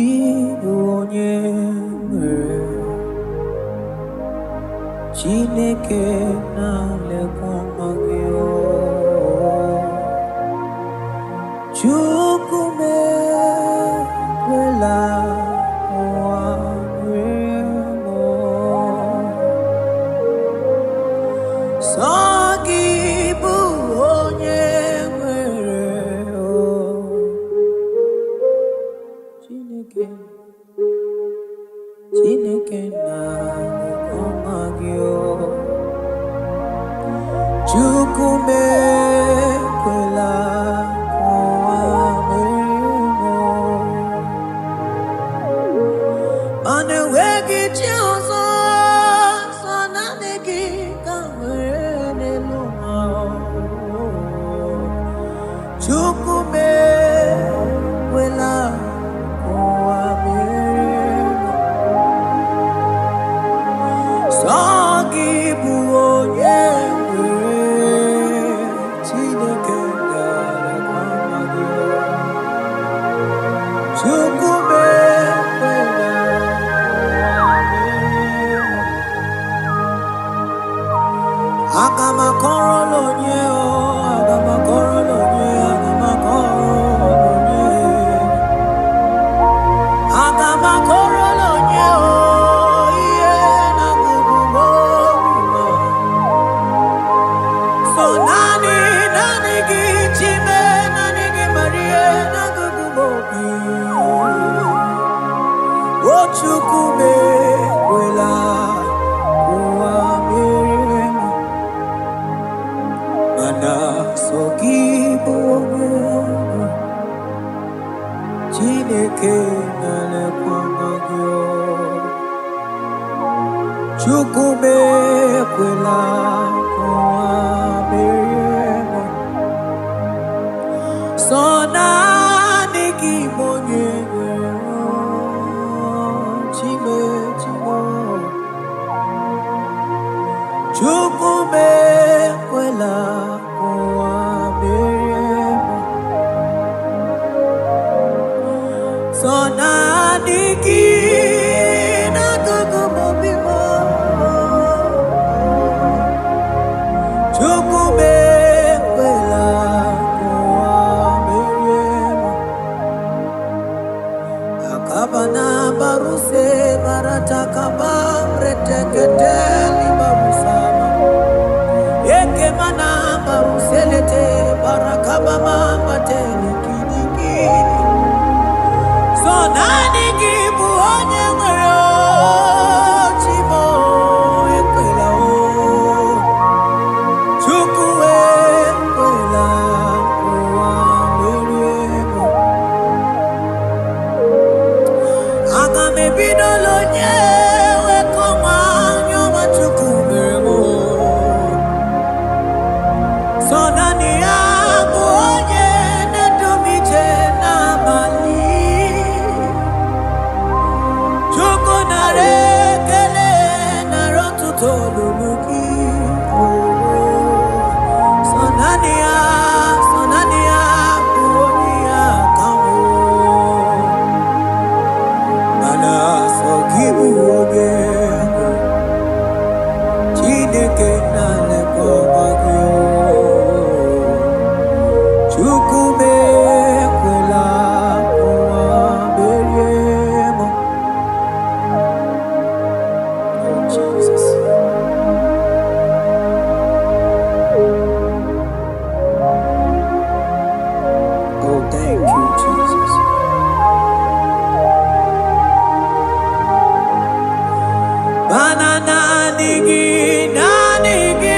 Sogibonye Chineke na lekwamagyo Chukume kwela wamremo Sogibonye Chineke na lekwamagyo Chukume kwela wamremo Manewegi chiozo sonanegi kamwene lumao Chukume kwela Sogibonye Chineke na lekwamagyo Chukume kwela Agamakoro lonye agamakoro lonye agamakoro lonye iye na gugumo so nani gi chime nani gi marie na gugumo o Chukume kwela wamremo Mana sogibonye Chineke na lekwamagyo Chukume kwela wamremo so nani gi bonye chime Chukume kwela wamremo so nani gi na gugumo bimo Chukume kwela wamremo Akabana baruse barataka bamreteketeli barusama Eke mana baruselete barakaba mama tele kini So nani gibu onye nwere chimo ekwela o Chukwu ekwela wamremo Aga m ebido lonye wekọma nyoma Chukume so nani ya bụ onye na-edumije n'abalị Chukwu nara ekele nara ọtụtụ olulu gị so nani ya bụ onye ya kanwo mana sogibonye Chineke na lekwamagyo Chukume kwela wamremo Oh Jesus Oh thank you Jesus Banana nigi Nani gi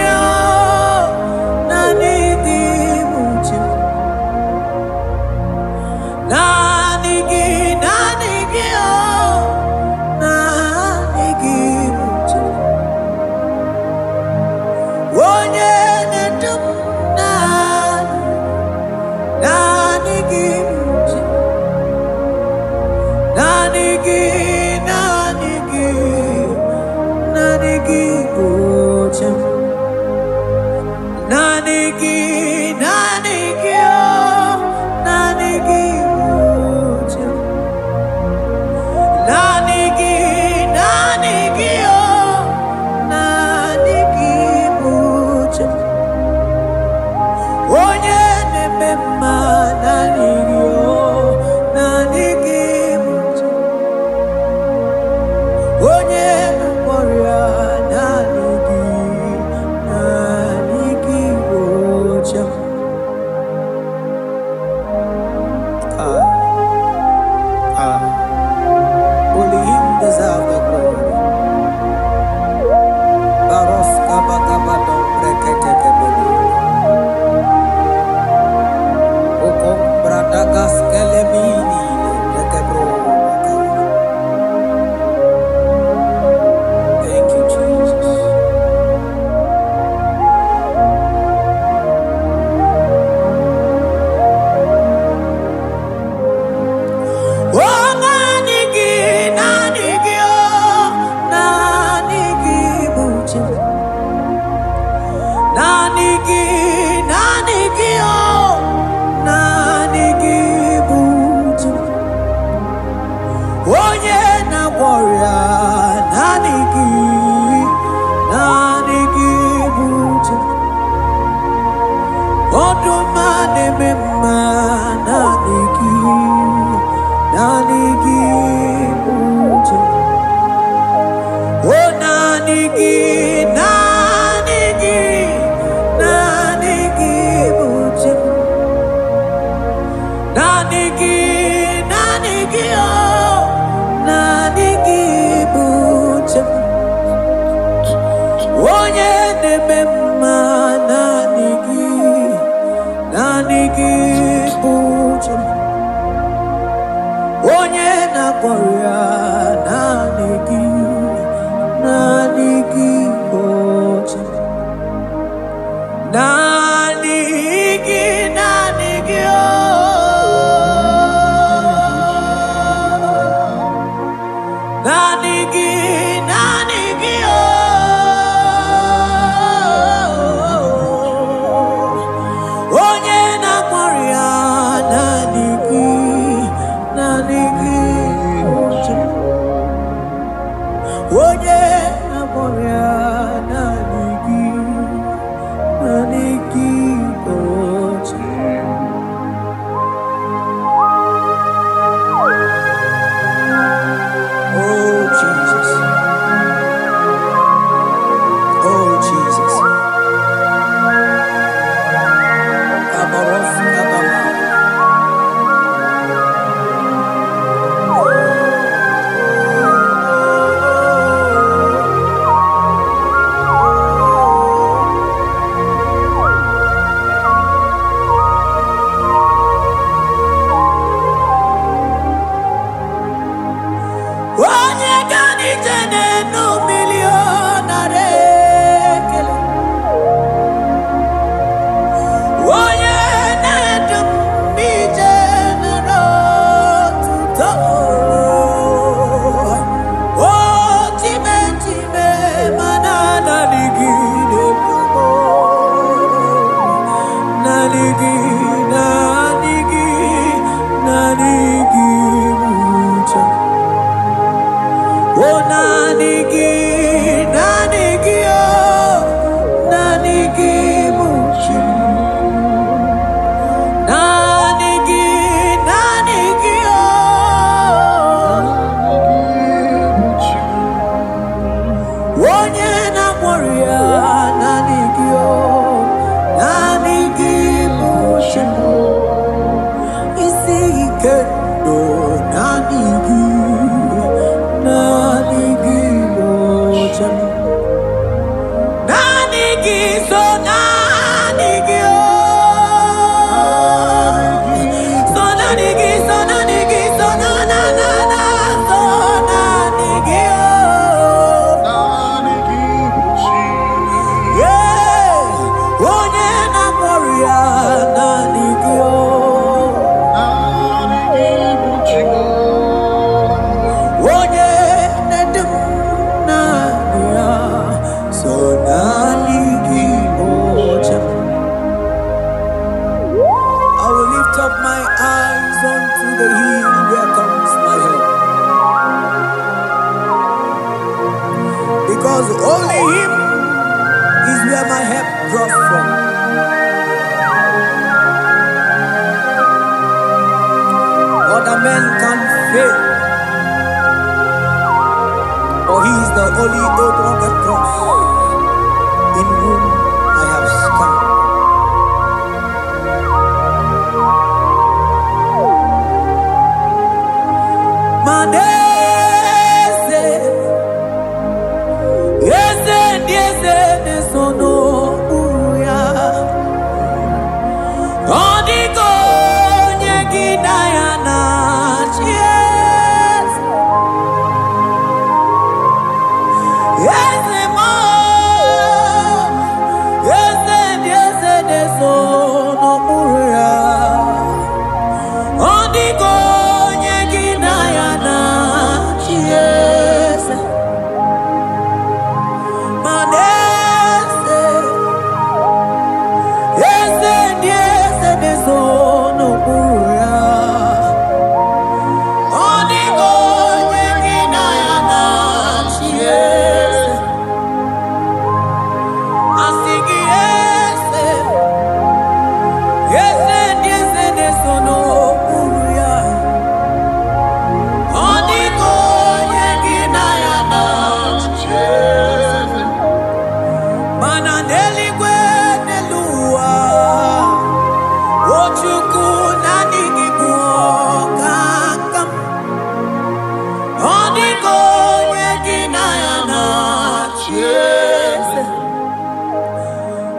eze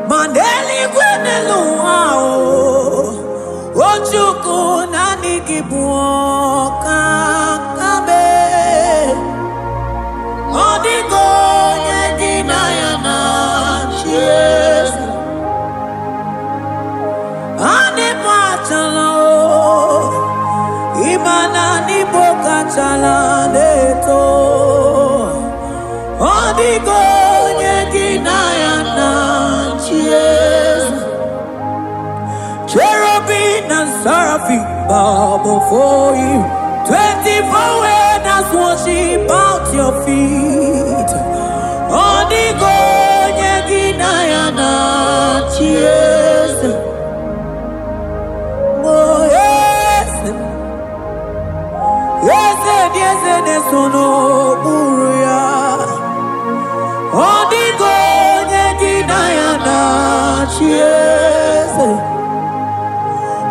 mandeli kwenelu wao ojuku nani gibuoka kabe odigo nyegina yana eze ane patala imana ni boka chala neto odigo nyegina yana cherubim and seraphim bow before you. 24 elders worship at your feet. Odigo nyegina yana eze. Oh yes, yes, nesono buruya. Odigo nyegina yana eze.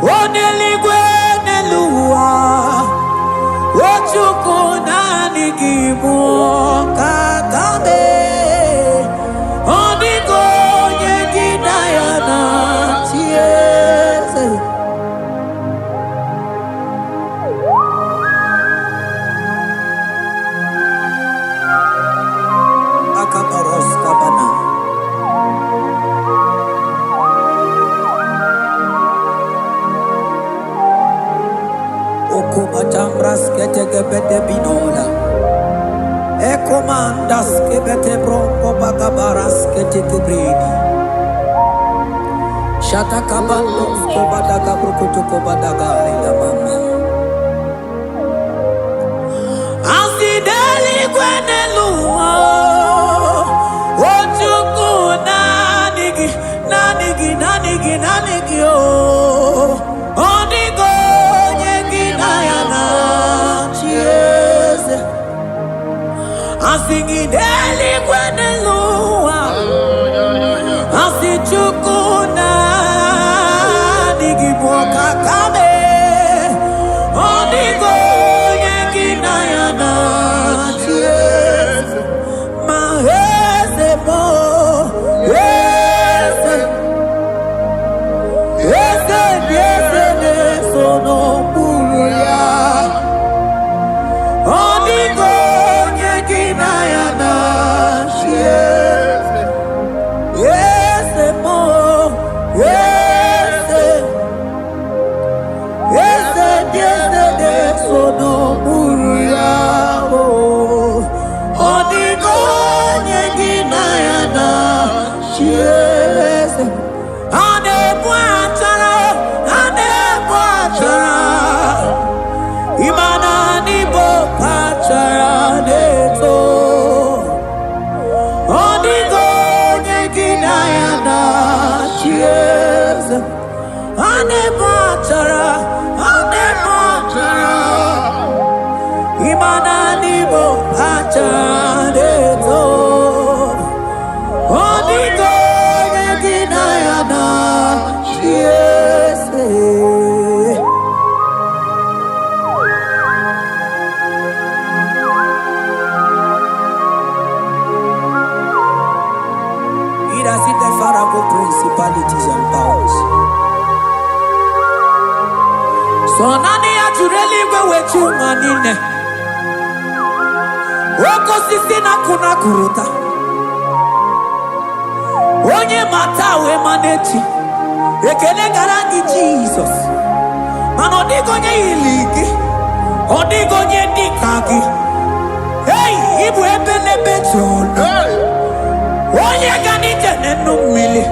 Oneligwe neluwa ochuku nani gibuoka kabe odigo nyegina yana eze. Akabaros kabana Matambras ketegebete binola ekomandas kebete bronco bagabaras ketegebredi shata kabandos kobadaga brukutu kobadaga ila mama asideli kweneluma ojuku nanigi oh odigo asigideli kwenelua asichukuna digiboka kame odigo nyegina yana eze maeze mo eze nesono buruya odigo principalities and powers. So nani atureli wewe manine. Woko sisi na kuna kuruta. Onye matawe manechi. Ekele garangi Jesus. Manodigo nye iligi. Odigo nye dikagi. Hey, ibu ebele bejono. Onye ganite nenu mili.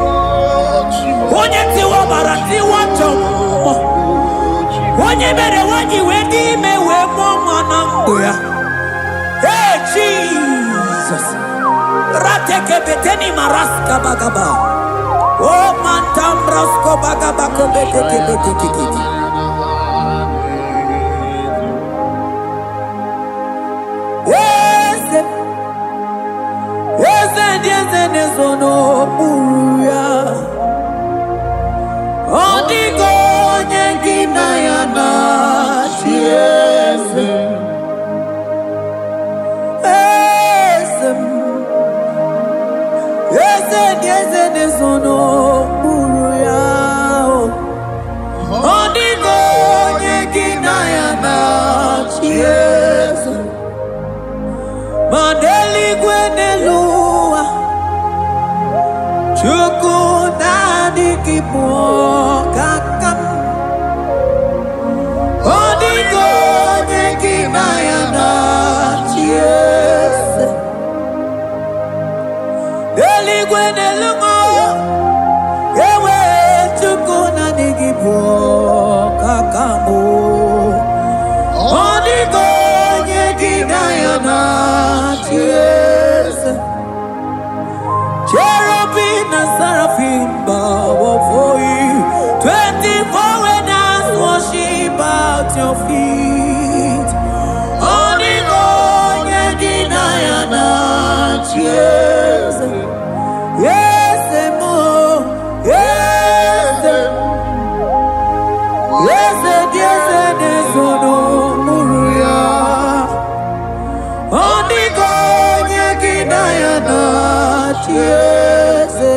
Onye tiwa barati wachomo. Onye mere wanyi wedi mewe mwana mbuya. Hey Jesus. Rateke beteni maraska bagaba. Oh mantambrasko bagaba kobeteke beteke. Nesono buruya odigo nyegina yana eze diese nezono buruyao. Odigo nyekina yana chiezo. Mandeli gwenelua. Chukuna dikipo kakam. Odigo nyekina yana chiezo. Deli gwenelua. Ewe chukuna dikipo kakamo. Odigo nyekina yana chiezo. Cherubim and seraphim bow before you. 24 elders worship at your feet. Odigo nyekina yana chiezo. Yes, mo. Yes, yes, yes, nezono muruya. Odigo nyekina yana chiezo.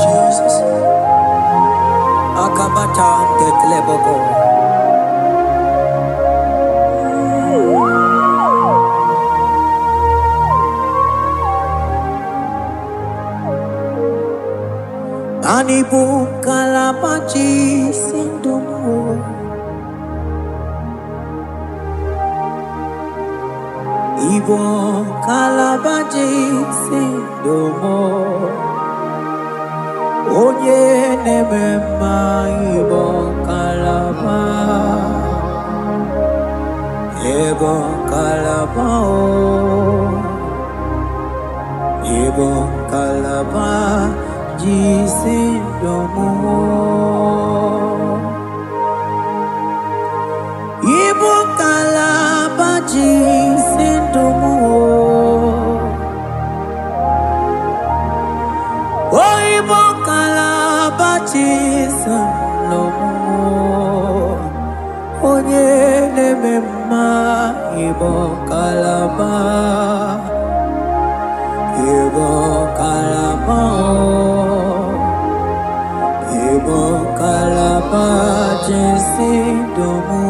Jesus. Akabata tekleboko. Anibu kalabachi sindomo. Ibo kalabachi sindomo. Oye nemema ibo kalaba. Ibo kalaba o. Ibo kalaba. Jisindomo. Ibo kalaba jisindomo. Oh, Ibo kalaba jisindomo. Onye nemema Ibo kalaba. Ibo kalaba. Ibo kalaba jisindomo.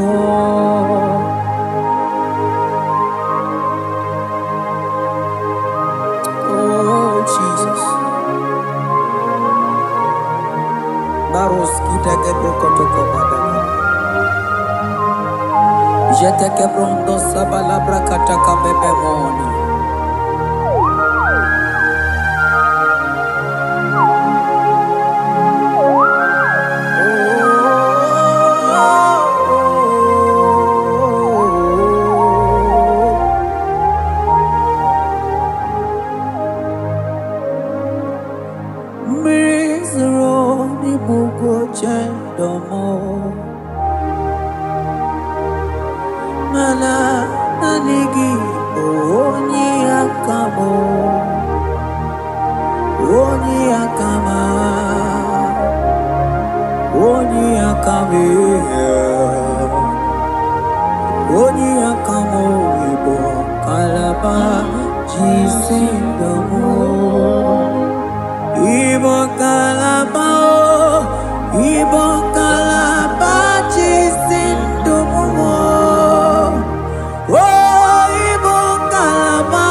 Oh Jesus. Baros kita kebrokotoko badaka. Jete kebrondo sabalabra kataka bebemoni. Mana nanigi onyi akamo, onyi akama, onyi akame, onyi akamo ibo kalaba jisindomo, ibo kalaba, ibo kalaba jisindomo. Oh, Ibo kalaba,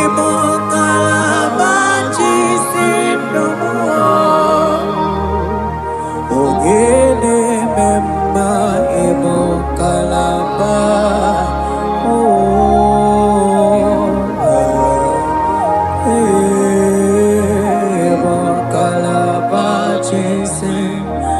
Ibo kalaba jisindomo. Ogele memba Ibo kalaba. Ibo kalaba jisindomo.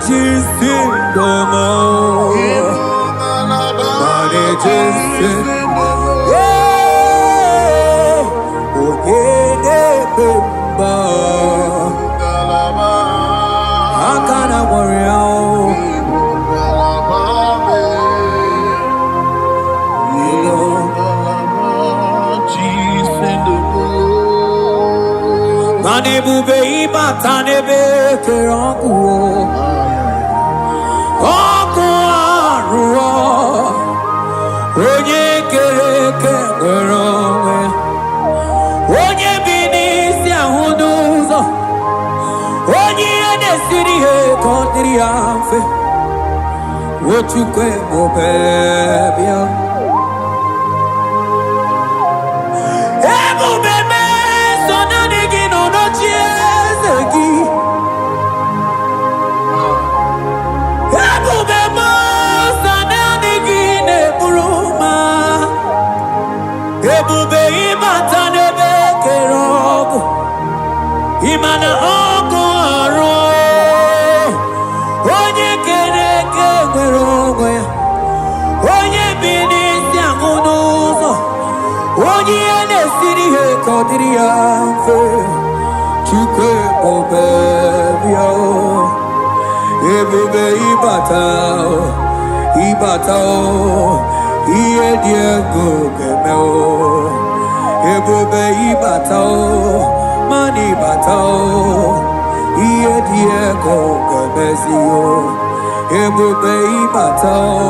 Jisindomo. Mane Jisindomo. Ogede Bemba. Akana warrior. Mane bube ibatane be kerangu. Oku aruo. Onye kereke werowe. Onye bini si ahuduzo. Onye ene siri he kondiri afe. Wochukwe mobebia. Ebubeme sonanigi no no chiezegi. Ebubeme sonanigi ne buruma. Ebube imatane bekerogo. Imana oko aro. Onye kereke werogo ya. Onye bini si ahuduzo. Onye ene siri he kodiri afe. Chukwe mobebia. Ebube ibatao. Iye diego gemeo. Ebube ibatao. Mani batao. Iye diego gemezio. Ebube ibatao.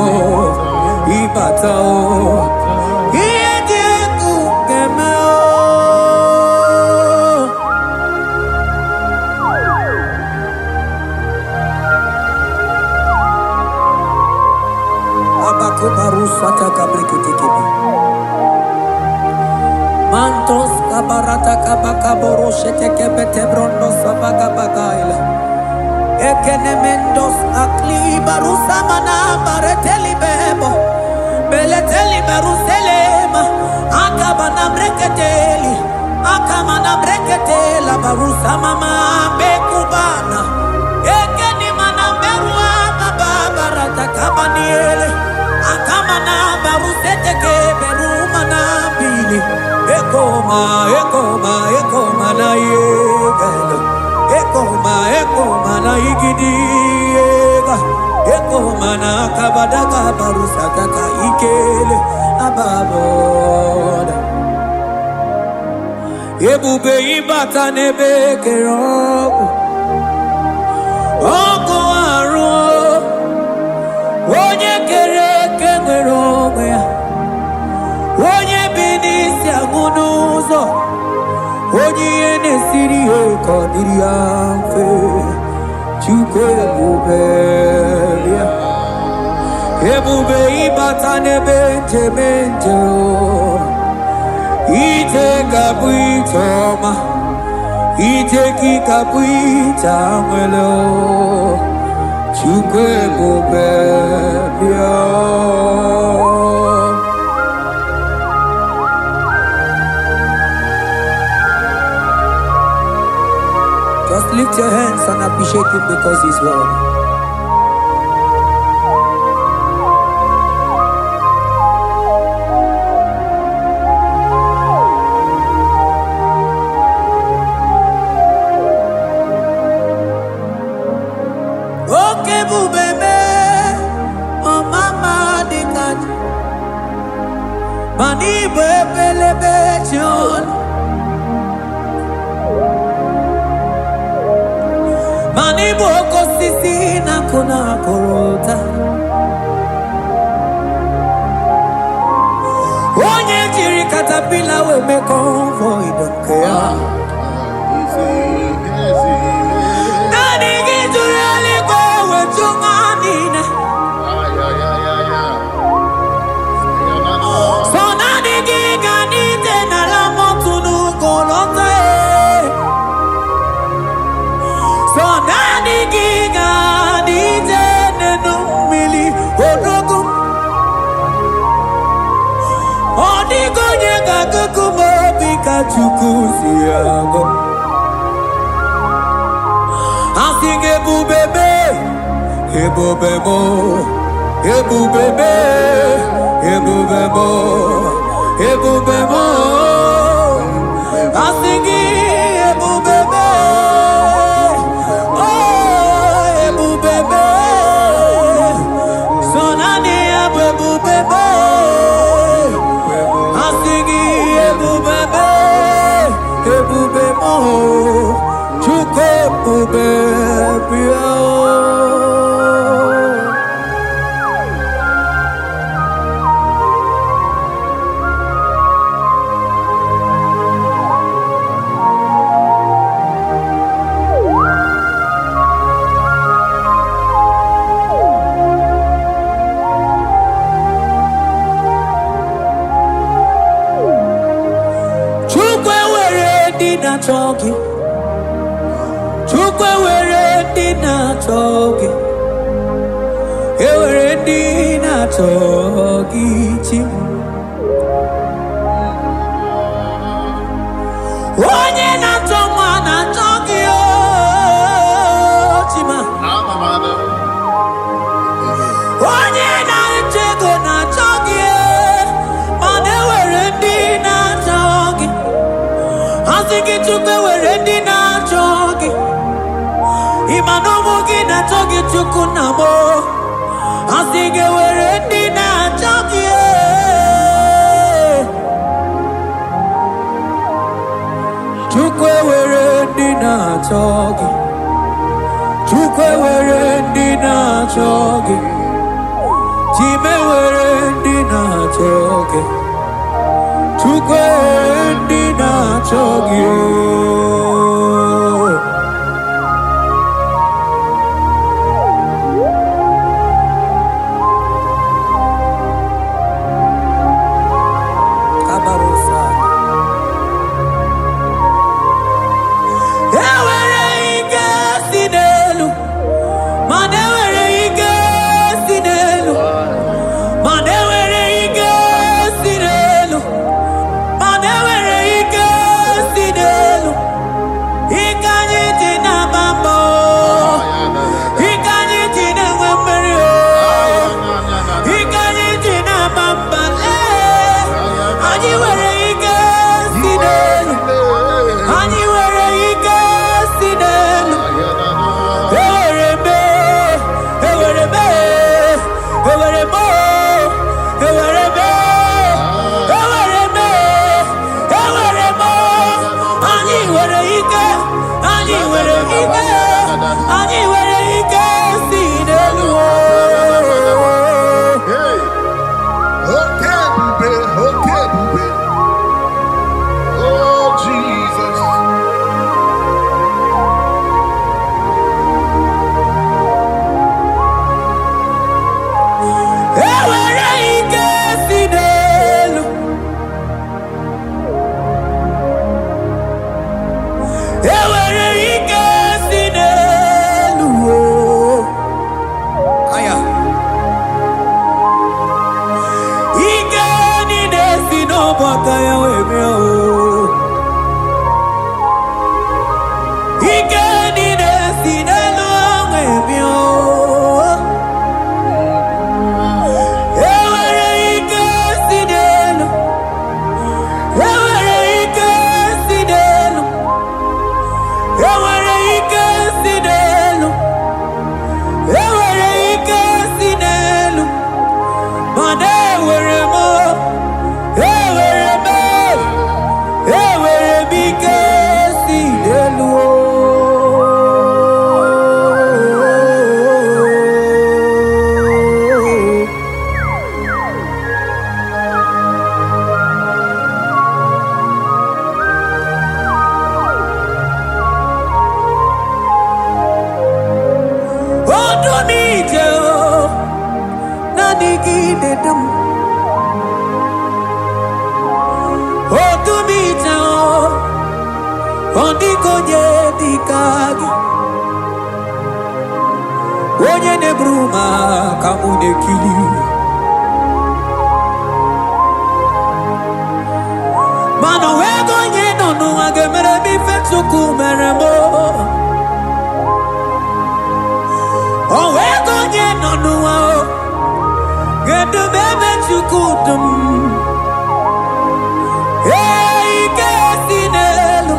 Iye diego gemeo. Abakubarusata kabriketekebi. Mantos kabarata kabakaborosete kebete brondo sabagabagaila. Ekenemendos akli barusa mana bareteli bebo. Beleteli baruselema. Akabana breketeli. Akamana breketela barusa mama bekubana. Ekeni mana berua baba barata kabaniele. Akamana barusete keberuma na bili. Ekoma na yegalo. Ekoma na igidiega. Ekoma na kabadaga barusata ka ikele ababoda. Ebube ibatane bekerogo. Ogo aro. Onye kereke werogo ya. Onye bini si agunuzo. Onye ene siri he kodiri afe. Chukwe mobebia. Ebube ibatane benje o. Ite kabuitoma. Ite kikabuita mwelo. Chukwe mobebia. Just lift your hands and appreciate him because he's worthy. Okay, bubeme, oh mama dikat, mani bebele bejon. Mani boko sisi na kuna korota. Onye jiri katapila we me convoy don't care. Nani gijuri aliko we chunganine. So nani giganite na la motunu kolota. So nani giganite nenu mili odogu. Odigo nyega kukumo bika chukusiago. Asinge bubebe ebubemo, ebubebe, ebubemo, ebubemo. Asingi ebubebe, oh ebubebe. Sonani ebubebe, asingi ebubebe, ebubemo, chuko ebubebe. Talking, Chukwe were dina talking, were dina talking. Onye na toma na talking, Chima. Onye na tego na talking, mane were dina talking. Asiki chukwe weredi na chogi, imanomu gina chogi chukunamo. Asiki weredi na chogi, chukwe weredi na chogi, chukwe weredi na chogi, chime weredi na chogi. Chukwe dina chogi, kabarusa. Ewere ike sinelu, manewere ike sinelu, manewere ike sinelu. Onye ne bruma kamu ne kili. Mano wego nye no no agemere mi fetsuku meremo. O wego nye no no. Get the baby to kudum. Hey, Casinello.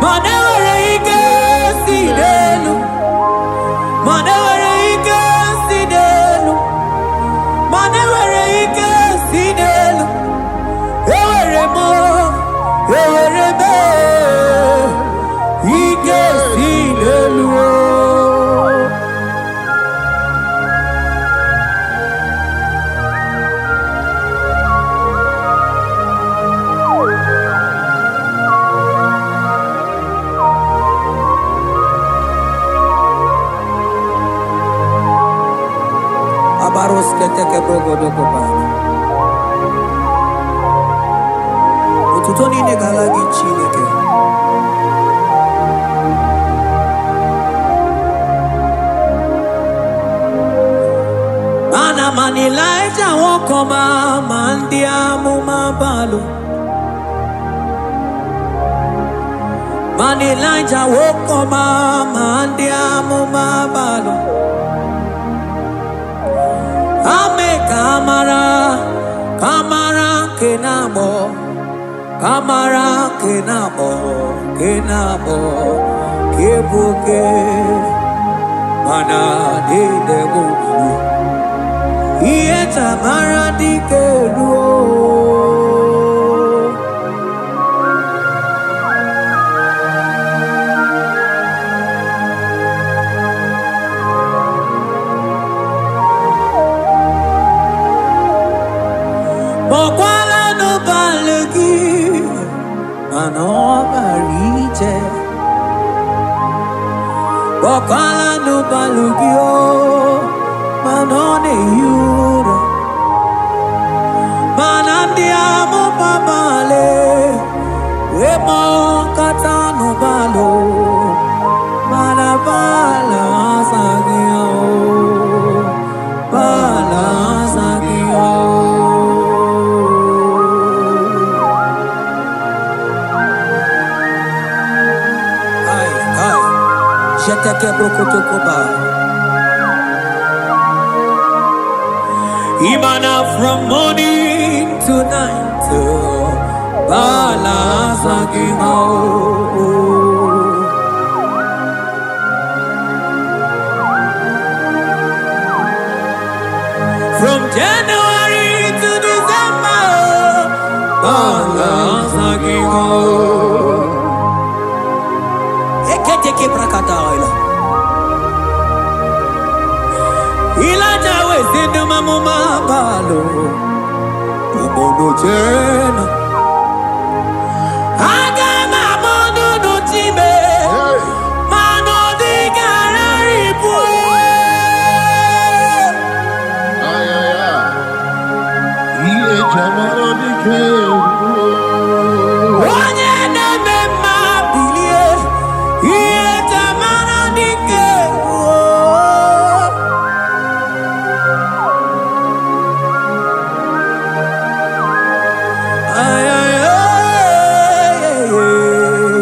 Manawara Casinello. Manawara Casinello. Manawara Casinello. Eweremo. Eweremo. Casinello. Abaros keteke brogo doko bana. Ututoni negalagi chineke. Mana manilaita wokoma mandia mumabalo. Manilaita wokoma mandia mumabalo. Ame kamara, kamara kenabo, kamara kenabo, kenabo, kebuke, mana de debu, iye tamara dikelu. Bokwala no balegi, mano barite. Bokwala no balegi o, mano ne yuro. Manandi amo babale, wemo kata no balo, manabala sagio, bala sagio. Jeteke brokotokoba. Imana from morning to night, bala sagimo. From January to December, bala sagimo. Eketeke brakataila. Ilaja wezindu mamuma balo. Umono tena. Aga mamono no tibe. Mano di gararipu. Ay, ay, ay. Iye jamaro di keu. Onye na mema bilie. Iye tamara dike. Ay, ay, ay, ay, ay.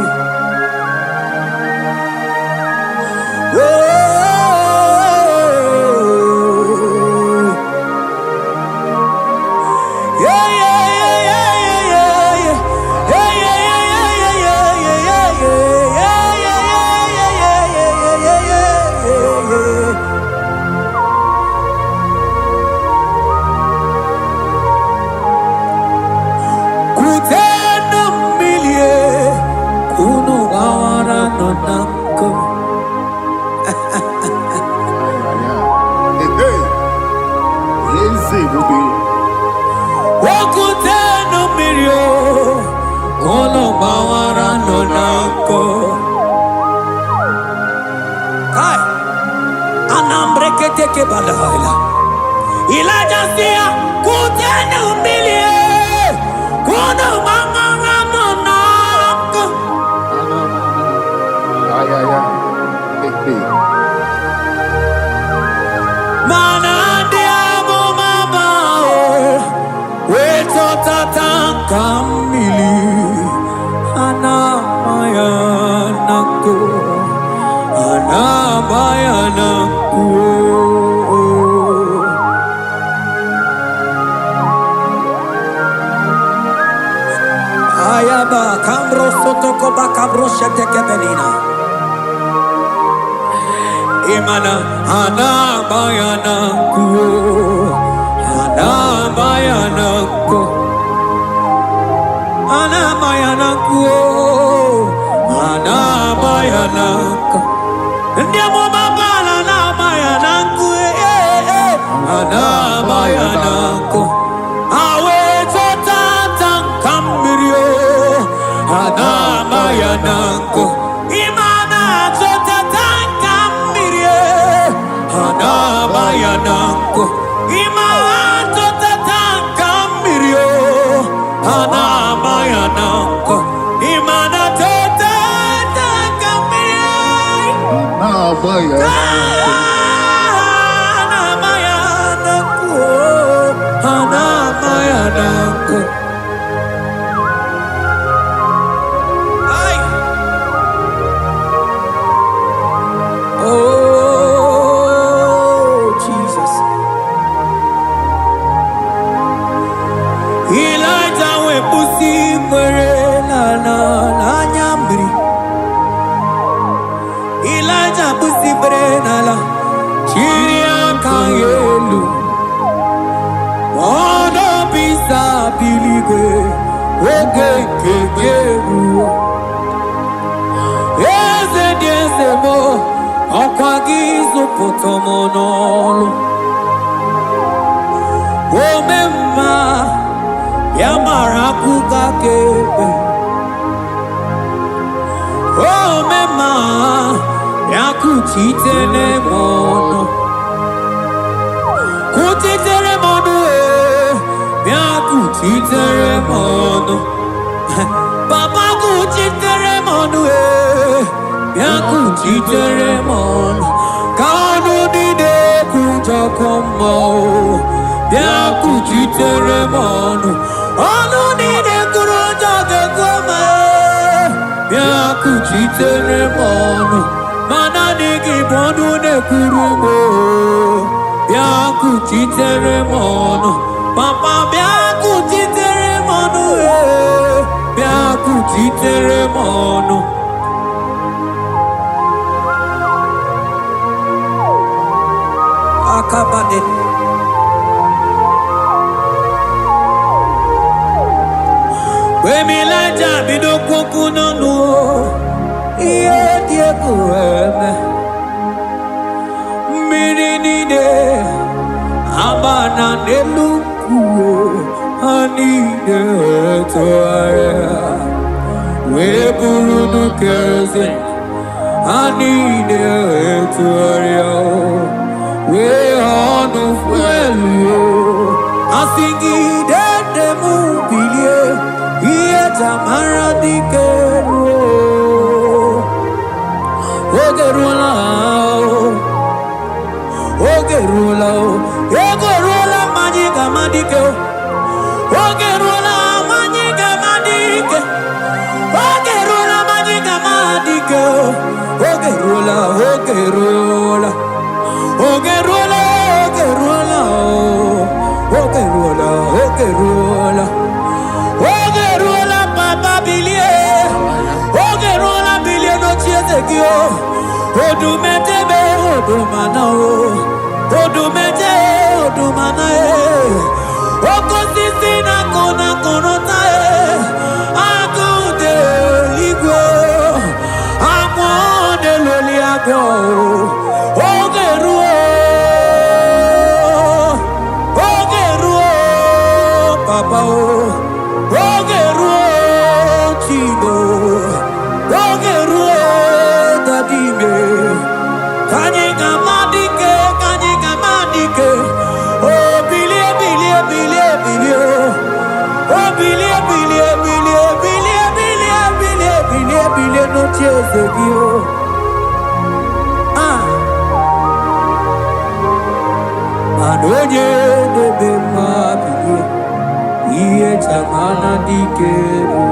Ilaja sia kutenu milie kuno mama monako. Ay, ay, ay. Mana diamo mabao weto tata kamili ana maya nako ana maya nako. bakabroshe tekebelina. Imana ana bayana ku, ana bayana ku, ana bayana ku, ana bayana ku. Ndiamo mabala na bayana ku, ana bayana ku. Awe tata kambirio, ana bayana ku. Imana tata kambirie, ana bayana ku. Imana tata kambirio, ana bayana ku. Imana tata kambirie, Ana bayana ku. ana bayana ku, ana bayana ku. Ay. Oh, Jesus. Elijah we pusi mwere na nyambri. Elijah pusi mwere na la chiria kayelu. Mono bisa biligwe oge kegeru. Eze diese mo akwagizo potomonolo. Omemma yamarakuka kebe. Omemma yakuchitele mono. Kuchitere mono yakuchitere mono. Papa kuchitere mono yakuchitere mono. Kanu dide kujakomo yakuchitere mono. Anu dide kujakomo yakuchitere mono. Mana nigi bodu ne kurumo yakuchitere mono. Papa yakuchitere mono yakuchitere mono. Akabade. Wemilaja bidokwoku nonu iye dieku eme. Mmiri nide abana neluku anide etoare. Weburu nukeze anide etoare. We honu fuelu asingi dede mubilie iye tamara dikeru. Ogerula ogerula ogerula majiga madike. Ogerula majiga madike. Ogerula majiga madike. Ogerula ogerula ogerula ogerula ogerula ogerula ogerula papa bilie. Ogerula bilie no chiezekio. Odumetebe odumana o. Odumete odumana e. Okosisi na kona konota e. Akude ligwe. Amone loli agwo. Ogeruo. Ogeruo papa o. Ogeruo chido. Ogeruo dadime. Kanyika madike. Oh bilie bilie bilie bilie. Oh bilie bilie bilie bilie bilie bilie bilie bilie no chezekio. Manonye debe mabilie iye jamana dikeru.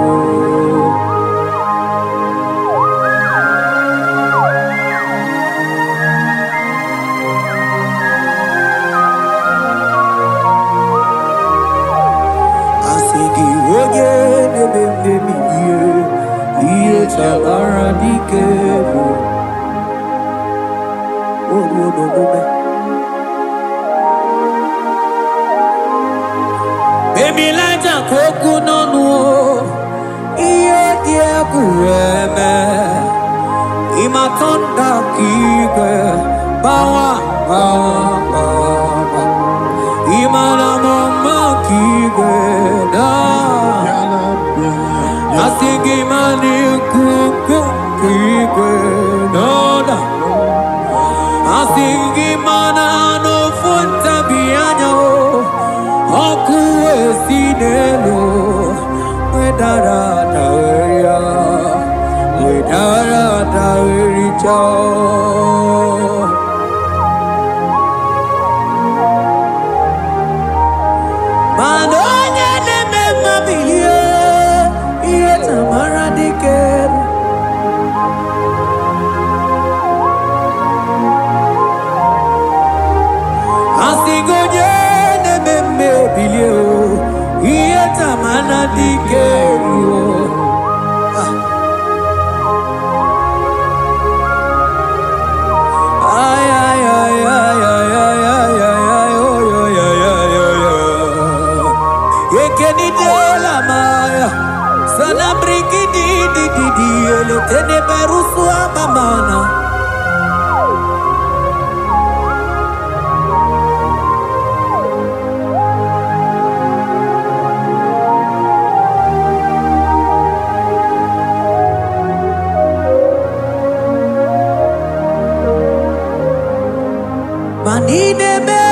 Baby laja koku nonu iye die kueme imatonda kike bawa imana mama kike da asingi mani kuku kike da asingi mana no funta bianya Aku esinelo, wedara taweria, wedara tawericha. Manonya neme mabilie, iye tamara diker. Asigoje neme bilio, iye tamana dikerio. Ay ay ay ay ay ay ay ay oh yo yo yo yo yo. Yekeni de la maya, sana briki di ele tene berusu amamana. Manine me,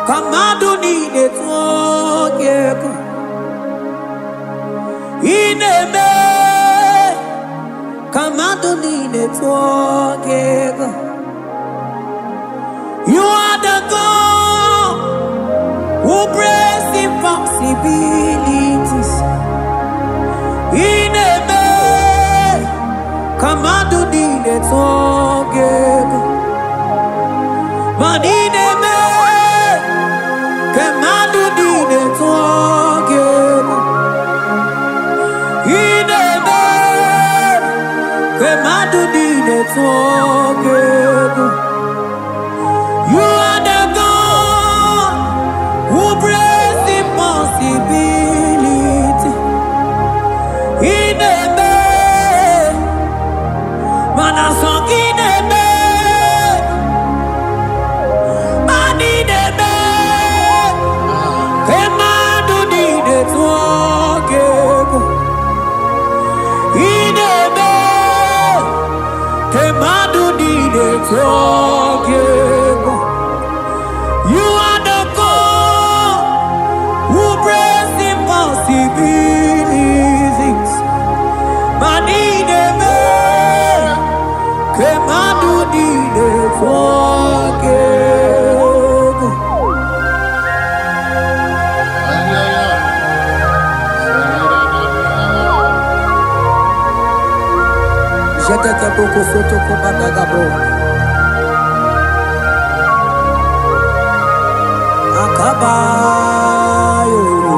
kamadu nine twogeko. Ine me, kamadu nine twogeko. You are the God who breaks impossibilities. Ine me, kamadu nine twogeko. Manine me, kemadu dine twogeko. Ine me, kemadu dine twogeko. You are the God who breaks impossibility. Ine me, manasong ine me. You are the God who breaks impossibilities. Manine me, kemadu dine twogeko. Jetete boko soto komadagabo. Akabayo.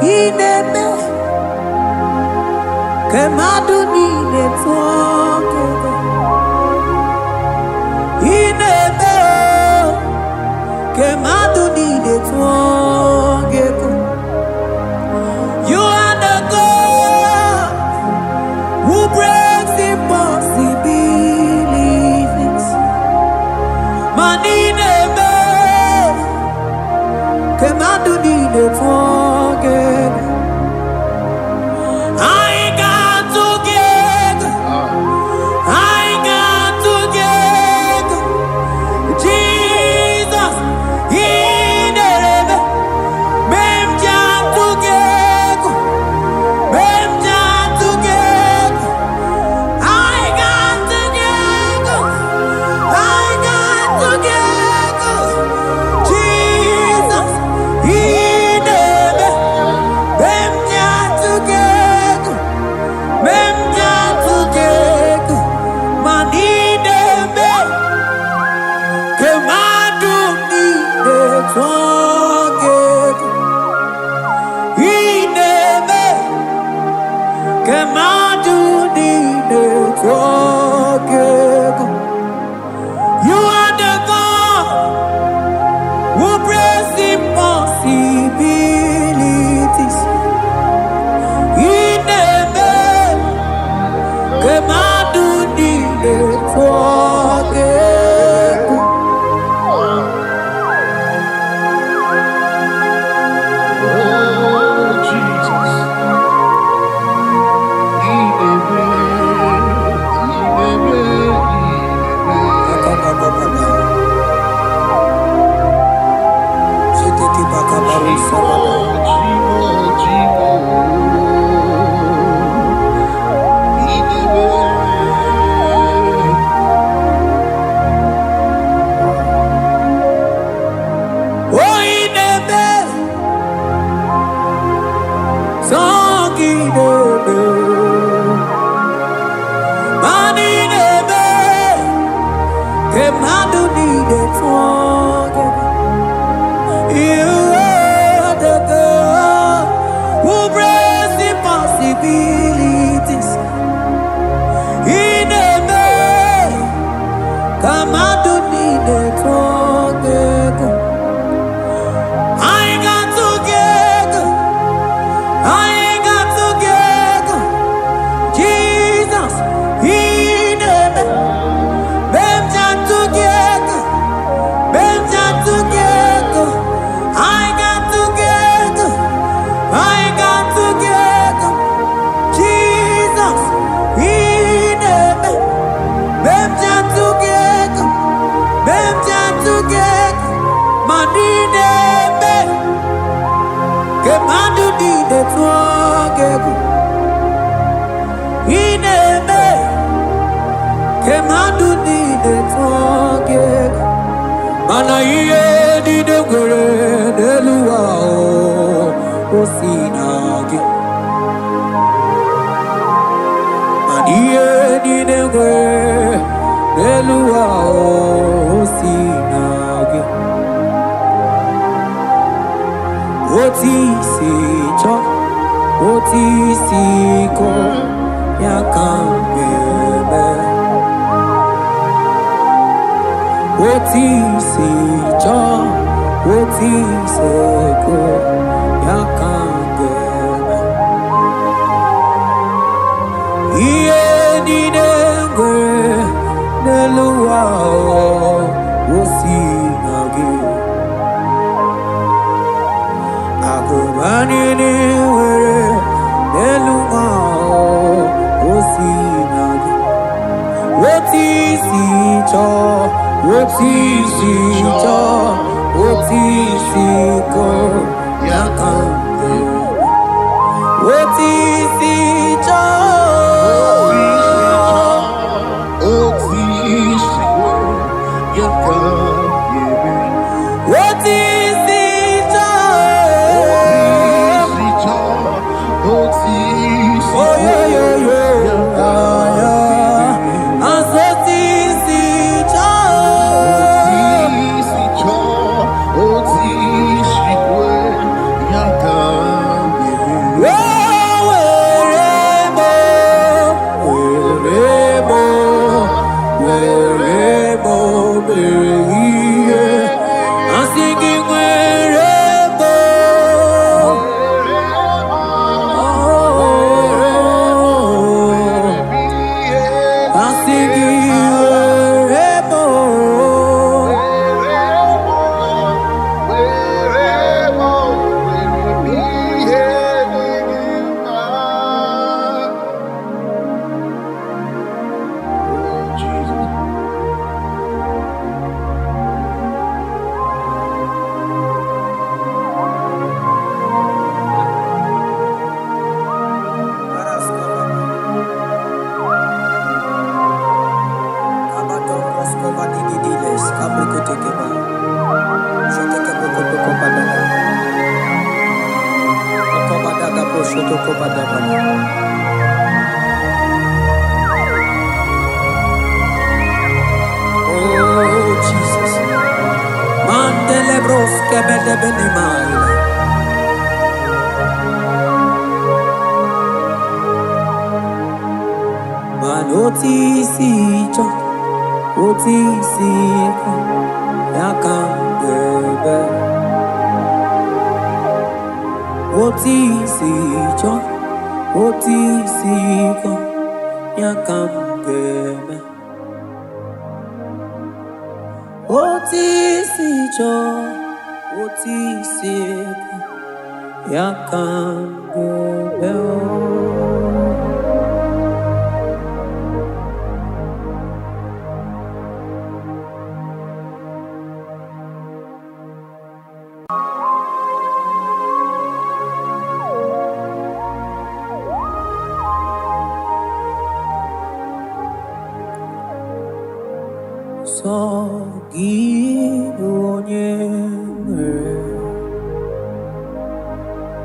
Ineme kemadu nine twogeko. Ineme kemadu nine twogeko. You are the God who breaks impossibilities. Manine me, kemadu nine twogeko. I got together, I got together. Jesus, ineme, mem jam together. Jesus, he sọ gị bụ onye nwere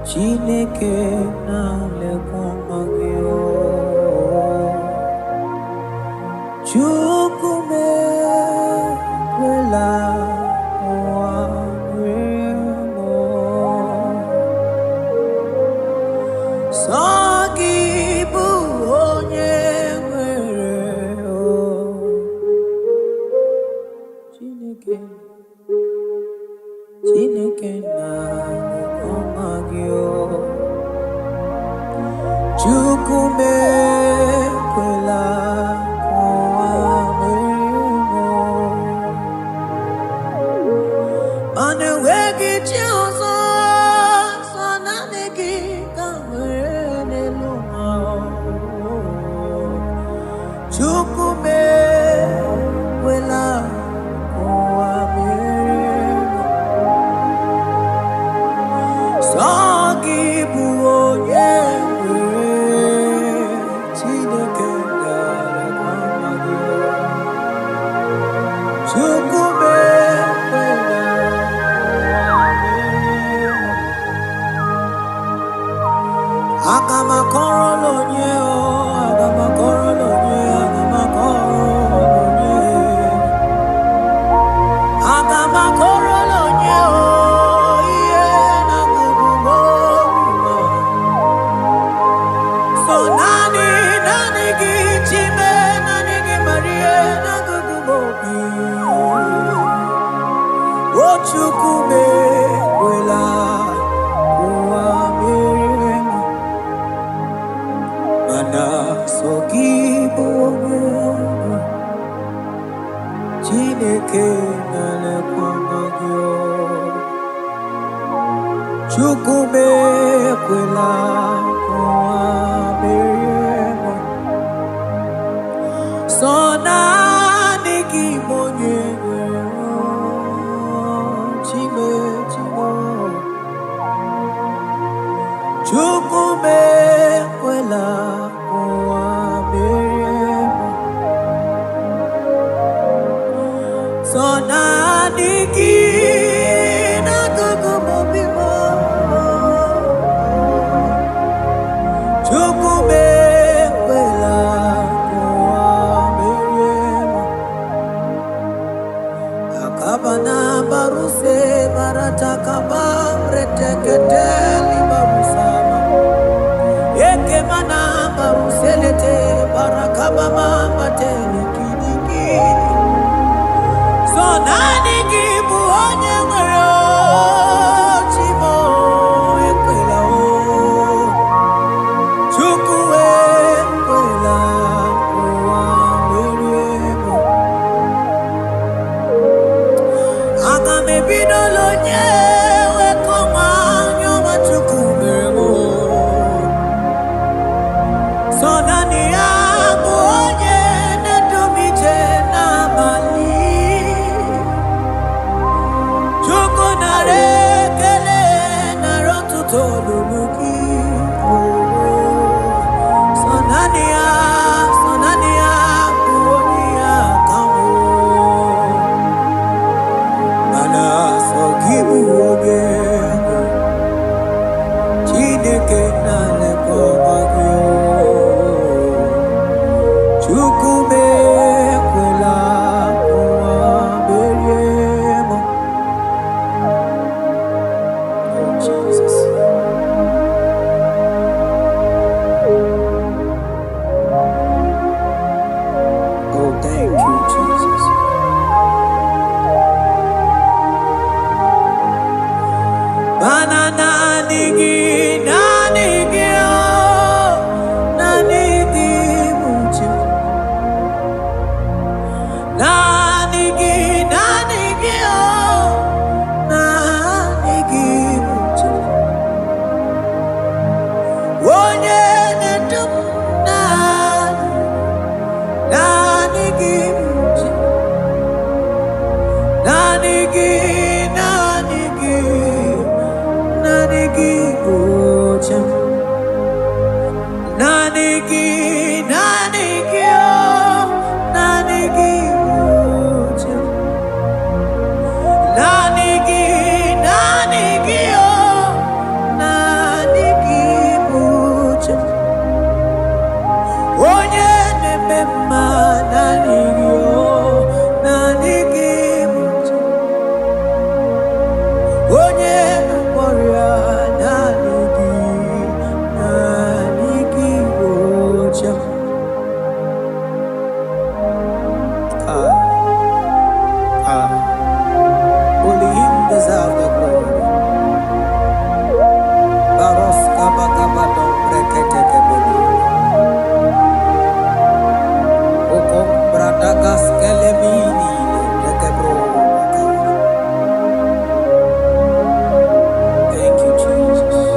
Chineke na-elekwa mma gị Chukwu mekwela ụwa nwee m sọ gị bụ onye nwere Chineke na-elekwa mma gị Chukwu mekwela Chukwu mekwela ụwa mere sọ gị bụ onye nwere Chineke na-elekwa mma gị Chukwu mekwela ụwa mere aga m akọrọ onye aga m akọrọ onye Chukwu mekwela ụwa mere mana sọ gị bụ onye Chineke na-elekwa mma gị Chukwu mekwela ụwa mere sọ naanị gị bụ onye Chukwu mekwela ụwa mere sọ naanị gị n'akụkụ obi m Chukwu mekwela ụwa mere akaba na baruse barata kaba reteketeli barusama ekemana baruselete barakaba mama tele kidiki so nani gị bụ onye nwere Chimo ekwela Chukwu ekwela ụwa mere aga m ebido onye Give me deserve the glory. Baroska bagabado brekete kebeli. Okom bradagas kelemini lekebro. Thank you, Jesus.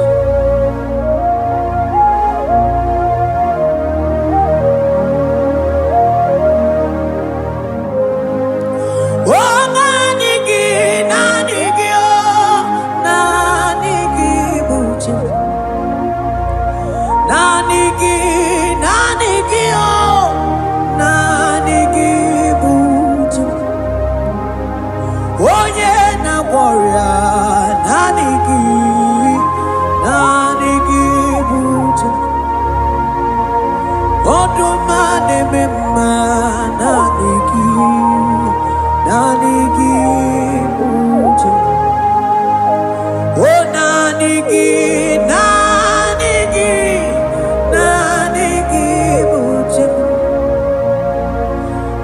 Oh, nanigi, nanigi, oh, nanigi, buche. Nanigi, nanigi, oh, nanigi, buche. Oh, yeah, na warrior, nanigi, nanigi, buche. Oh, do mane mema, nanigi, nanigi, buche. Oh, nanigi, nanigi, nanigi, buche.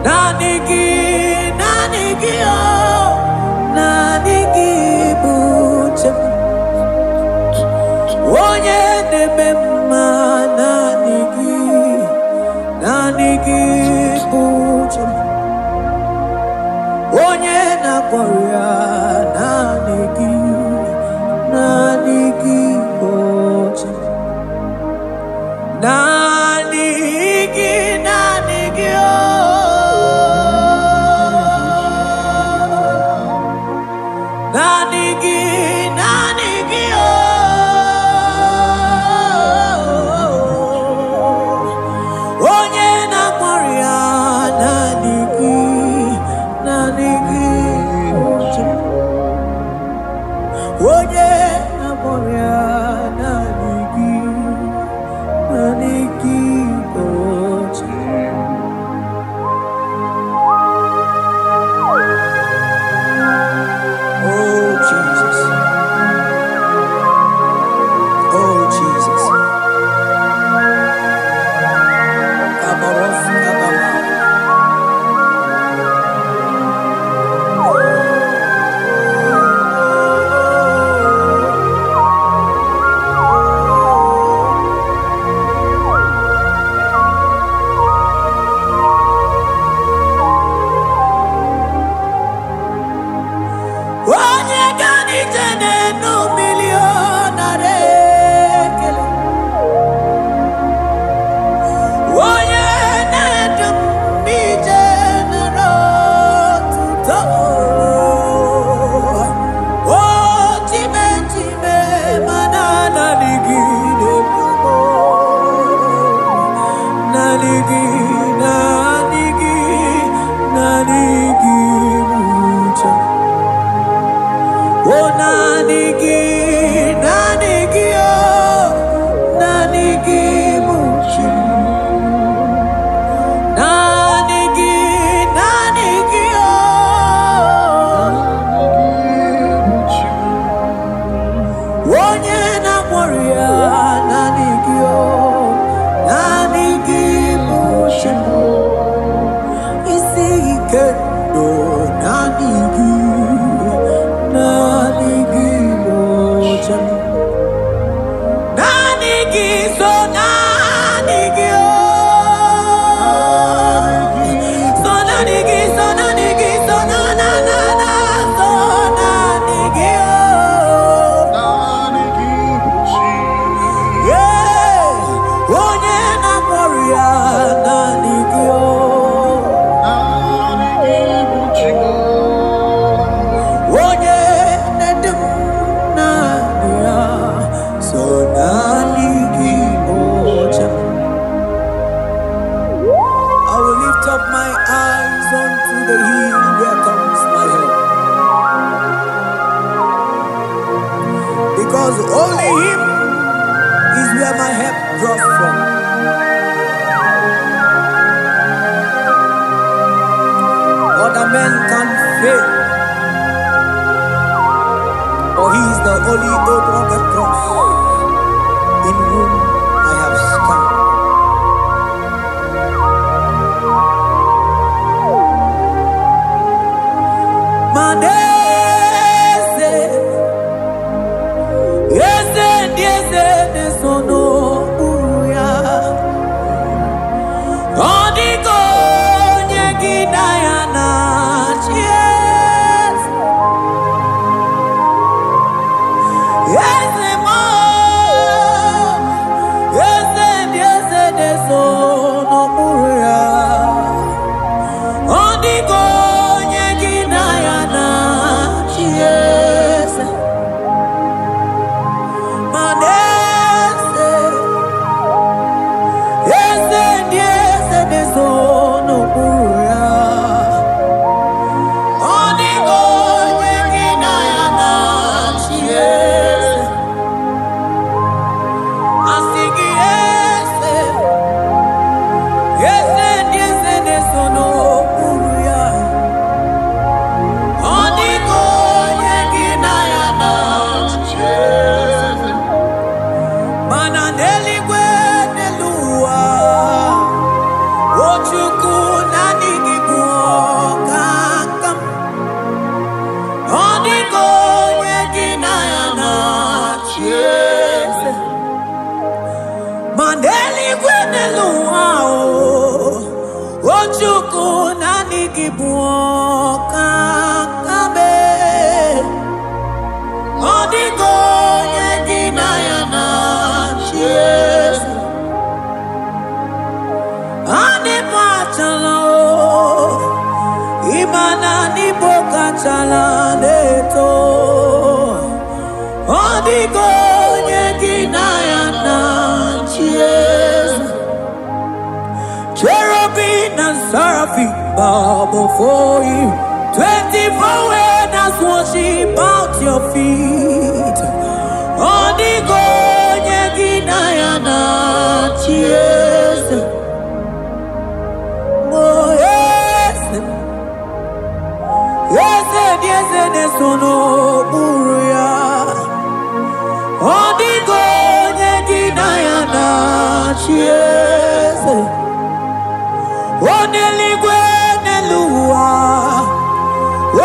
Nanigi, nanigi, oh, nanigi, buche. Oh, yeah, nemema, nanigi, nanigi, buche. Onye na gloria, nanigi, nanigi, buche. Nanigi, nanigi, oh. Nanigi, nanigi, oh. Onye na gloria, nanigi, nanigi, buche. Onye na gloria, nanigi, nanigi, buche. Oh Jesus, oh Jesus, Kabaros Kabama. Onye gani tene no millionare kele. Onye nedum bi generoto. Oh, time time manana ligide mo. Naligi, naligi, naligi mucha. Oh, nanigi, nanigi, oh, nanigi, muchi. Nanigi, nanigi, oh. Onye na warrior, nanigi, oh, nanigi, muchi. Isi kendo, nanigi. Nanigi motion, nanigi so nanigi oh, so nanigi so nanigi so na na na na so nanigi oh, yeah, onye na warrior nanigi oh. Onye nedum nania, so nanigi mocha. I will lift up my eyes unto the hill, where comes my help. Because only Him is where my help draws from. Other men can fail, for He is the only old rugged cross in whom I have stand. Manese chalaneto. Odigo nyeginayana cheers. Cherubim and seraphim bow before you. 24 elders worship at your feet. Odigo nyeginayana cheers. Oh yes, yes, yes, yes, no buria. Odigo nyeginayana cheers. Oneligwe nelua,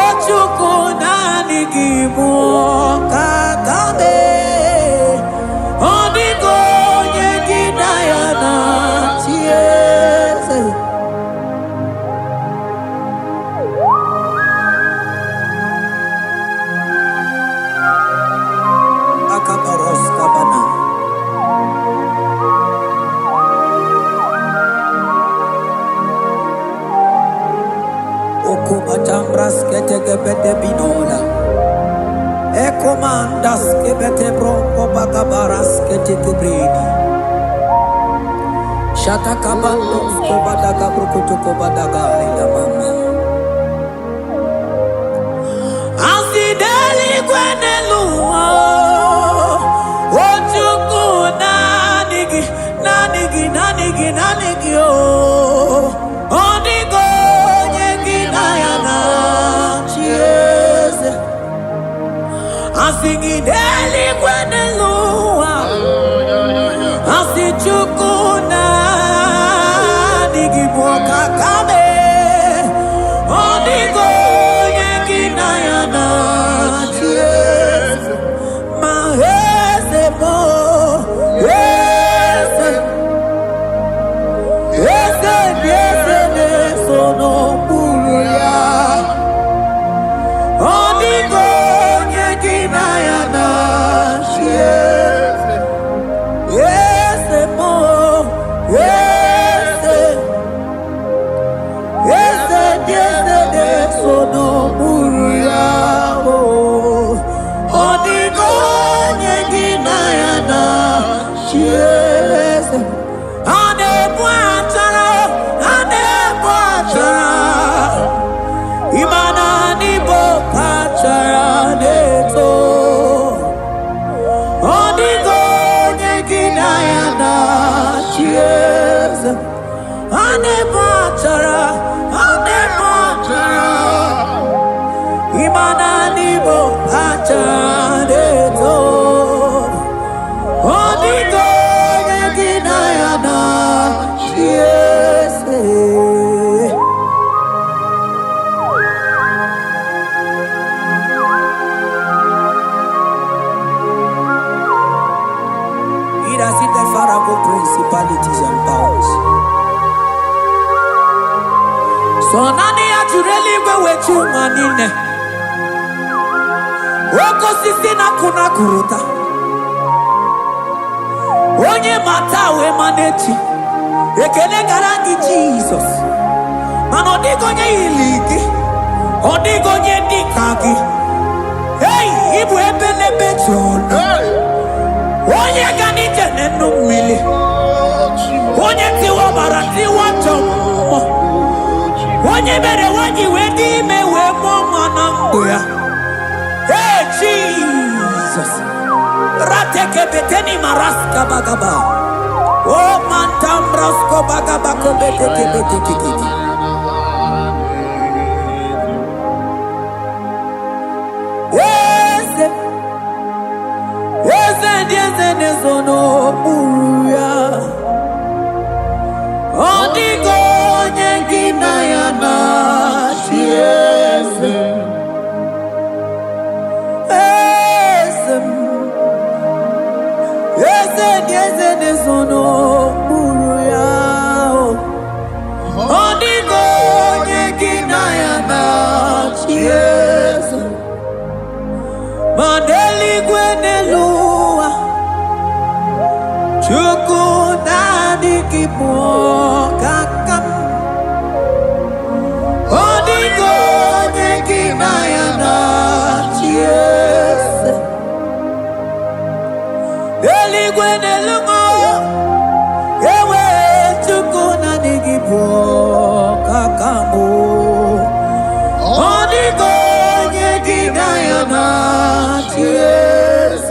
ochukuna nigimu kakame. Odigo nyeginayana cheers. Akabaros kabana. Okumatambras ketegebete binola. Ekomandas kebete broko bagabaras ketegebredi. Shatakabandos kobadaga brukutu kobadaga ilamama. Asideli gwenelua. Ochuku nanigi, nanigi, nanigi, nanigi oh. Odigo nyeginayana cheers. Asigideli gwenelua. Asichuku nanigi mwakakame. Odigo nyeginayana cheers. Mahese mo, yes, yes, yes, yes, no buria. Odigo nyeginayana cheers. Yes, mo, yes, yes, yes, yes, no buria. Odigo nyeginayana cheers. Ane bwachara, imana nibo kachara neto. Odigo nyeginayana cheers. Ane bwachara, imana nibo kachara neto. Odigo nyeginayana cheers. It has hit the Pharaoh principalities and powers. So nani atureli wewe manine. Woko sisi na kuna kuruta. Onye matawe manechi. Ekele garangi Jesus. Man odigo nye iligi. Odigo nye dikagi. Hey, ibu ebele bejono. Onye ganite nenu mili. Onye tiwa barati wachomo. Onye mere wanyi wedi mewe mwananguya. Hey Jesus. Rateke beteni maraska bagaba. Oh mantambrasko bagaba kobeteke beteke. Yes. Yes, yes, yes, no buria. Odigo nyeginayana cheers. Yes, yes, yes, yes, no buria. Odigo nyeginayana cheers. Mandeli gwenelua. Chuku nadi kipo kakam. Odigo nyeginayana Igwenelungo Ewe chukuna nigipo kakambo Onigo nyegidayana Cheers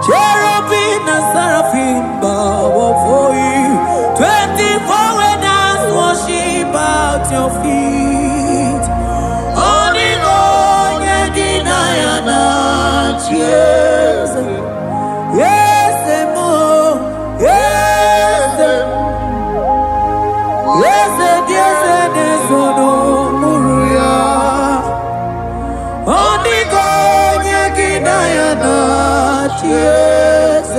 Cherubim and seraphim bow before you 24 elders worship at your feet Onigo nyegidayana Cheers Yes, emo. Yes, yes, yes, yes, no muruya. Onigo nyekidayana yes.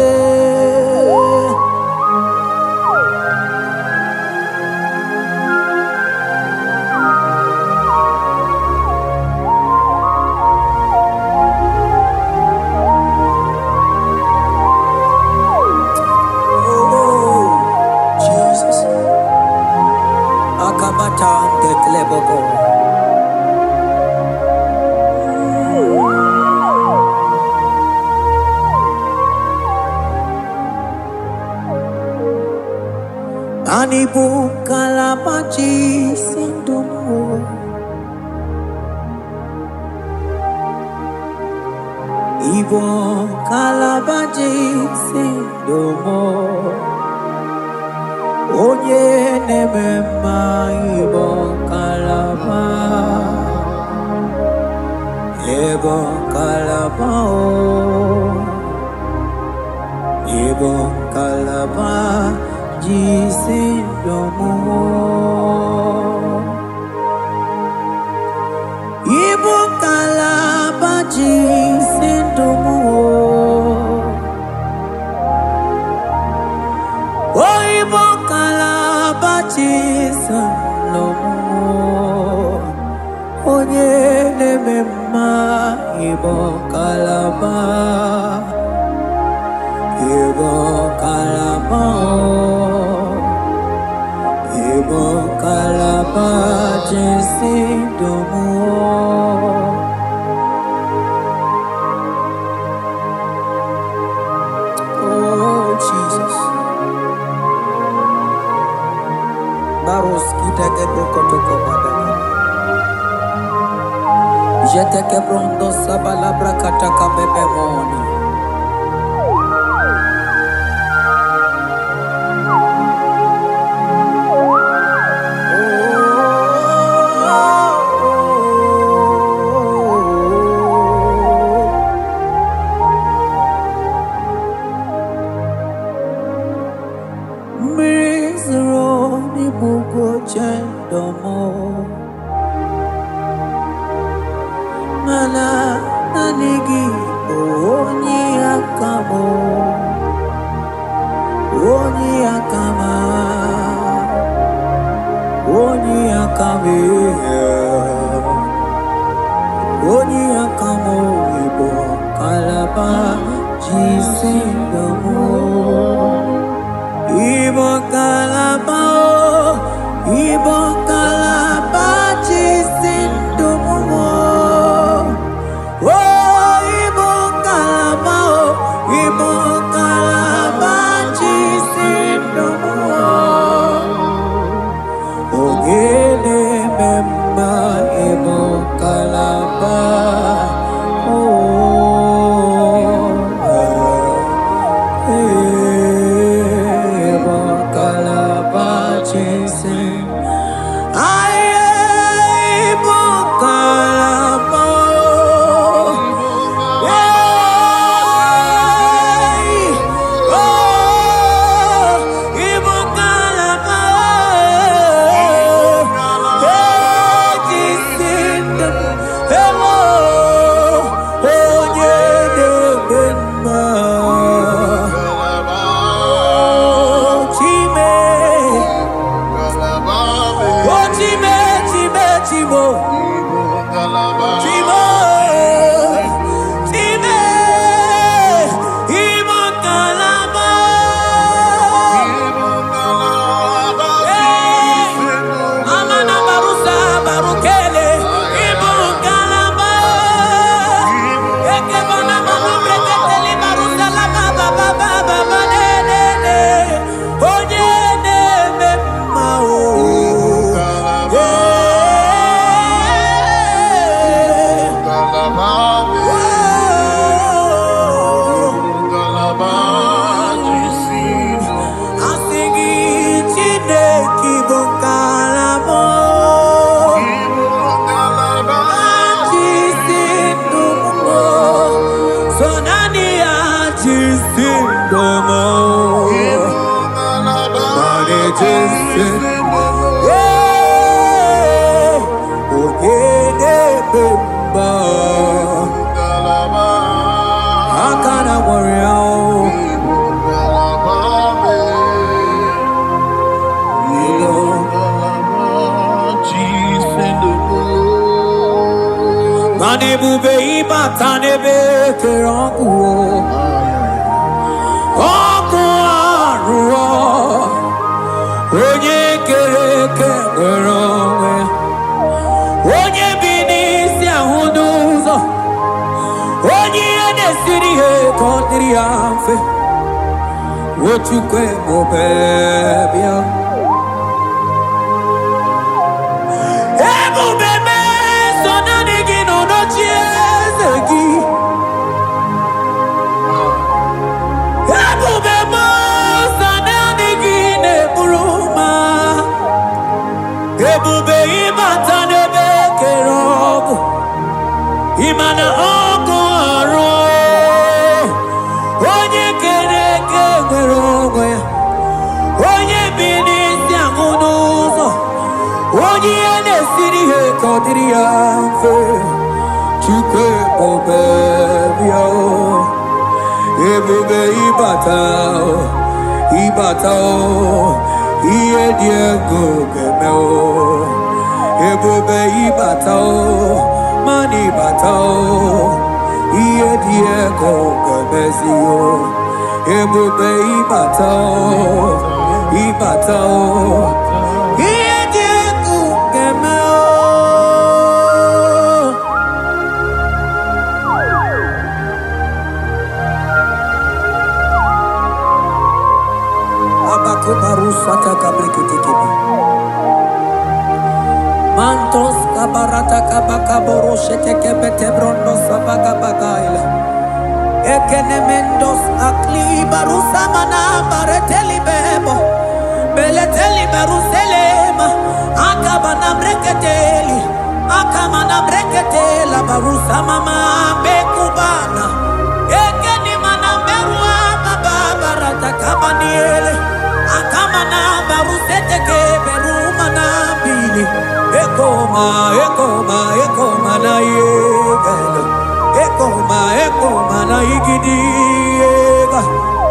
Anibu kalamaji sindumo Ibo kalabaji sindumo Onye nemema ibo kalaba Ibo kalaba Ibo kalaba Jisindomo Ibo kalaba jisindomo Oh Ibo kalaba jisindomo Onye nemema Ibo kalaba Ibo kalaba Ibo kalaba jisindomo Oh Jesus Baros kita kebrokotoko badana Jete kebrondo sabalabra kataka bebemoni Mana nanigi onye Sindomo Mane Jesse Ogede Bemba Akana Warrior Mane Bube Ibatane Bekerangu Onye kereke nwere onwe onye bi n'isi ahụ n'ụzọ onye ihe na-esiri ihe ka ọ dịrị ya mfe Ochukwu ebube bịa ebube mee so naanị gị nọ n'ocheeze gị ebube Ebube ịbata n'ebe kere ọgụ ịmana ọgụ ọrụ onye kere eke nwere onwe ya onye bi n'isi ahụ n'ụzọ onye ihe na-esiri ihe ka ọ dịrị ya mfe Chukwu ebube bịa ebube ịbata Iye dị ego ga-eme ebube ịbata mani bata Iye dị ego ga-emezi ebube ịbata Iye dị ego ga-eme Barusata kabreketekebi Mantos kabarata kabaka boroshete kebete brondo sabaga bagaila Ekenemendos akli barusa mana bareteli bebo Beleteli baruselema Akabana breketeli Akamana breketela barusa mama bekubana Ekeni mana berua baba barata kabaniele Akamana barusete ke berumana bili Ekoma na yegalo Ekoma na igidiega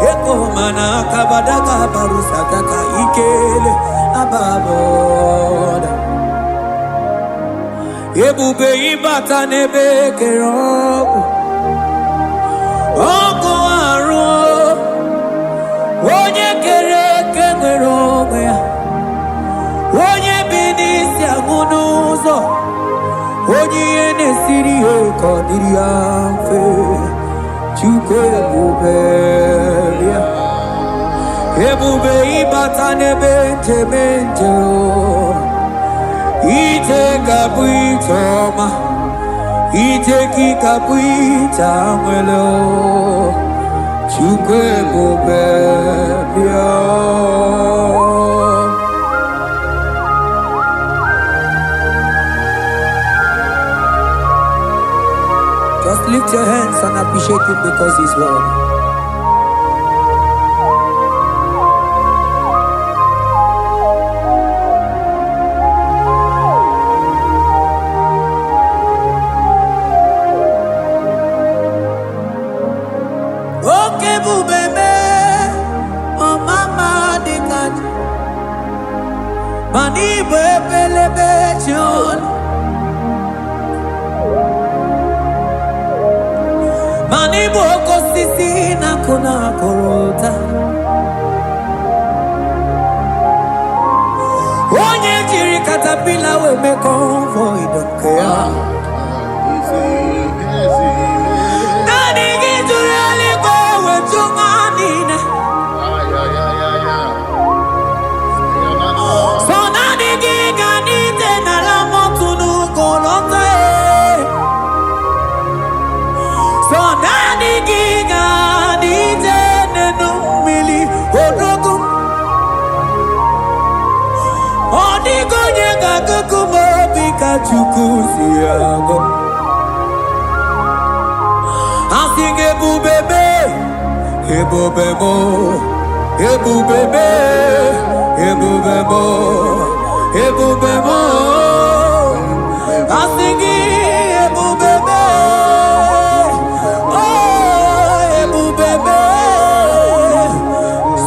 Ekoma na kabadaga barusata ka ikele ababoda Ebube ibata nebe kerogu Ogo aru Onye kere nwere onwe ya onye bi n'isi ahụ n'ụzọ onye ihe na-esiri ihe ka ọ dịrị ya mfe Chukwu ebube bịa ebube ịbata n'ebe njem ije ga-abụ ije ọma ije gị ga-abụ ije nwere Chukwu ebube bịa Just lift your hands and appreciate him because he's worthy. Okay, bubeme, oh mama dikat, mani bebelebe John. Mani boko sisi na kuna korota Onye jiri katapila we me convoy don't care Nani gijuri aliko we chunganine So nani giganite na la motunu kolota So nani giga nije nenu mili odogu Odigo nyega kukumo bika chukusi yago Asinge bubebe ebubemo, ebubebe, ebubemo, ebubemo. I sing ebubebe, oh ebubebe,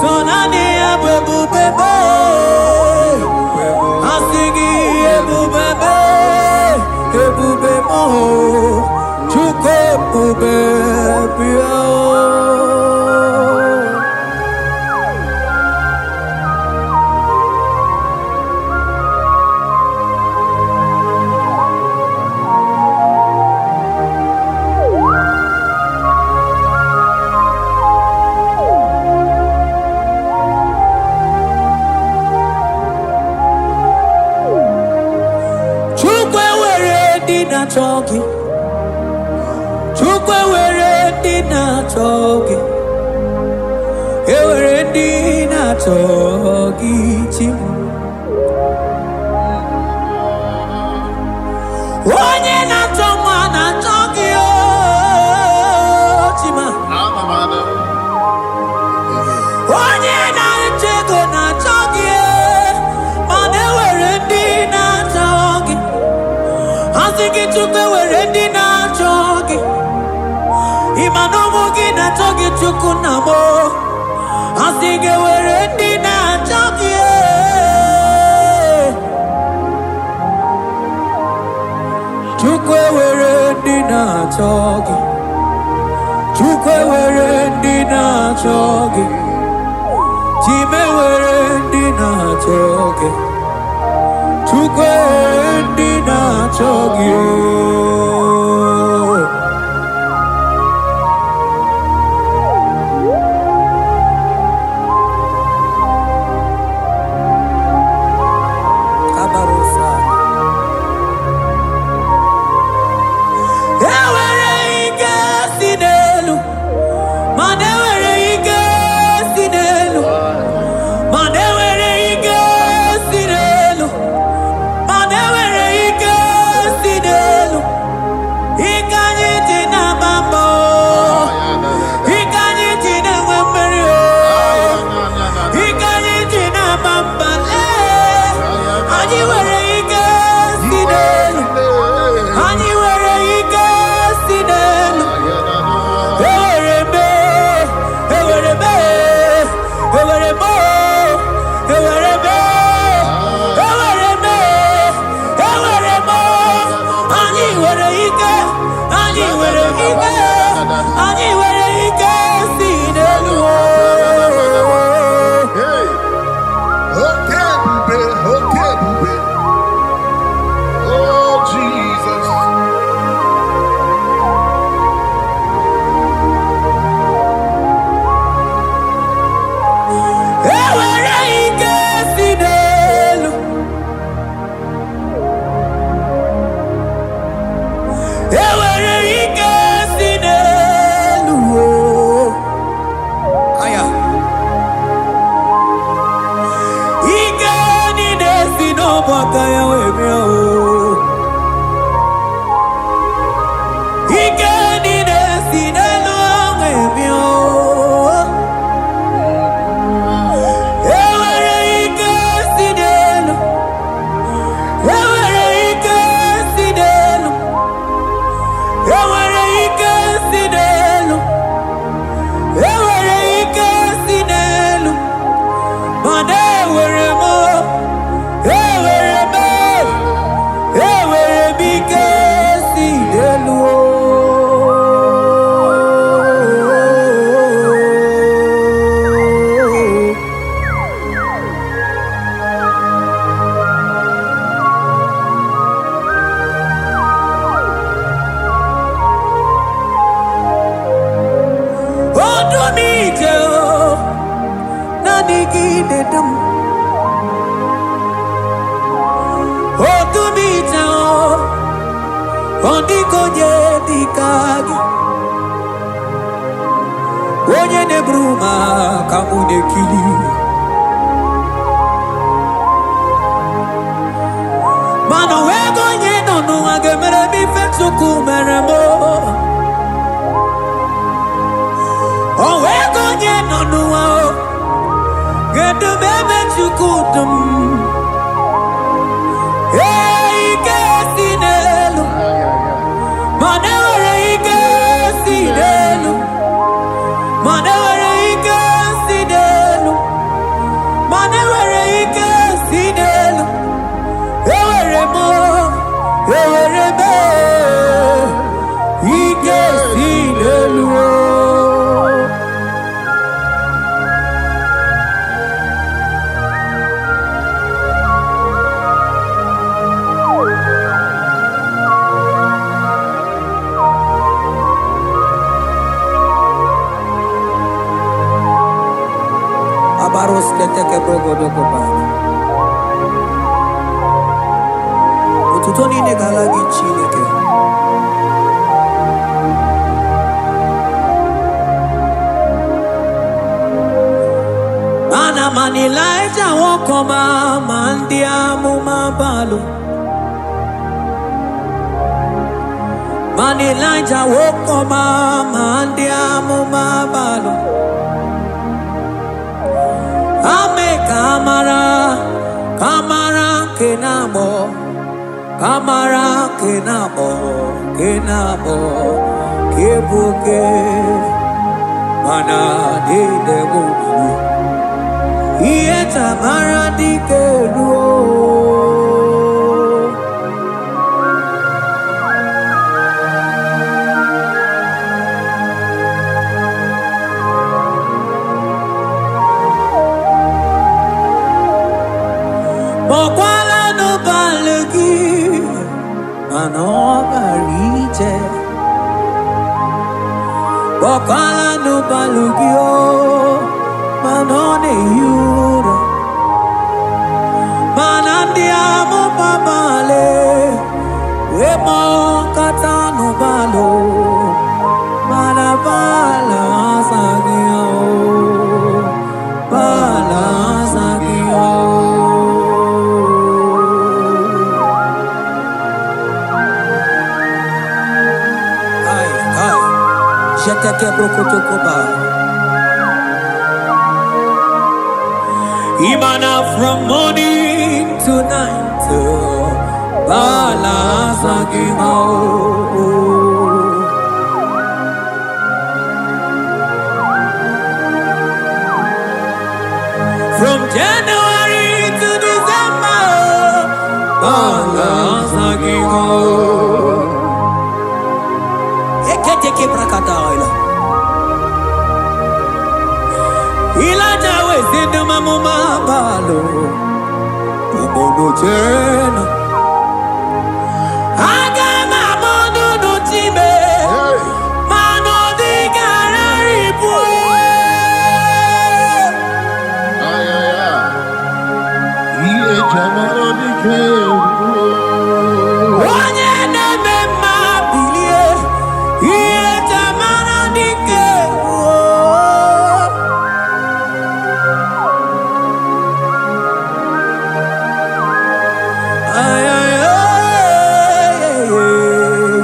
sonani ebubebe. I sing ebubebe, ebubemo, chuko ebubebe. Talking, Chukwe were dina talking, were dina talking. Onye na toma na talking, chima. Onye na chego na talking, mane were dina talking. Asiki chukwe werendi na chogi, imanomu gina chogi chukunamo. Asiki werendi na chogi, chukwe werendi na chogi, chukwe werendi na chogi, chime werendi na chogi. Chukwe dina chogi. Kabarosa. Ewere ike sinelu, manewere ike sinelu, manewere ike sinelu. Onye ne bruma kamu ne kili. Mano wego nye no no agemere mi fetsuku meremo. O wego Gedu bebe chukudum. Hey, Kesinelu. Manewere Kesinelu. Manewere Kesinelu. Manewere Kesinelu. Ewere mo. Ewere me. Kesinelu. Abaros keteke brogodoko bana. Ututoni negalagi chineke. Mana manilaita wokoma mandia mumabalo. Manilaita wokoma mandia mumabalo. Ame kamara, kamara kenamo, kamara kenamo, kenamo, kebuke, mana di debuke, iye tamara di keluo. Bokwala no balegi, mano barite. Bokwala no balegi o, mano ne yura. Manandi amo babale, we mo kata no balo, manabala sagio, bala sagio. Jeteke brokotokoba. Imana from morning to night, bala sagimo. From January to December, bala sagimo. Eketeke brakataila. Ilaja wezindu mamuma balo. Umono tena. Aga mamono no tibe. Mano di gararipu. Iye jamaro di kebu. Onye neme mabilie. Iye jamaro di kebu. Ay, ay, ay, ay, ay.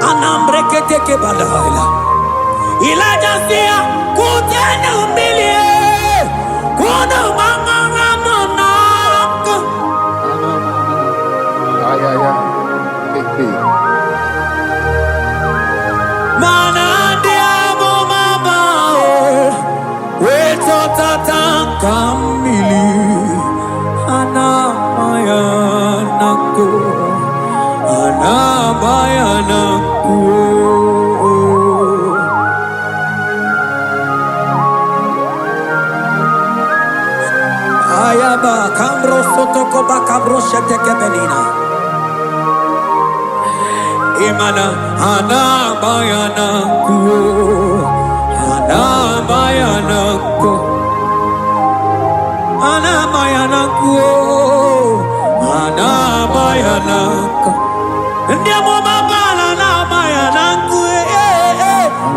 Anambreketeke badaila. Ilaja sia kutenu milie. Kuno mangara monako. Mana diamo mabao. Weto tata kamili. Anamaya nako. Anabayanaku. Bakambro sotoko bakabro sheteke benina. Imana hana bayana kuo. Hana bayana kuo. Hana bayana kuo. Hana bayana kuo. Ndiamo mabala na bayana kuo.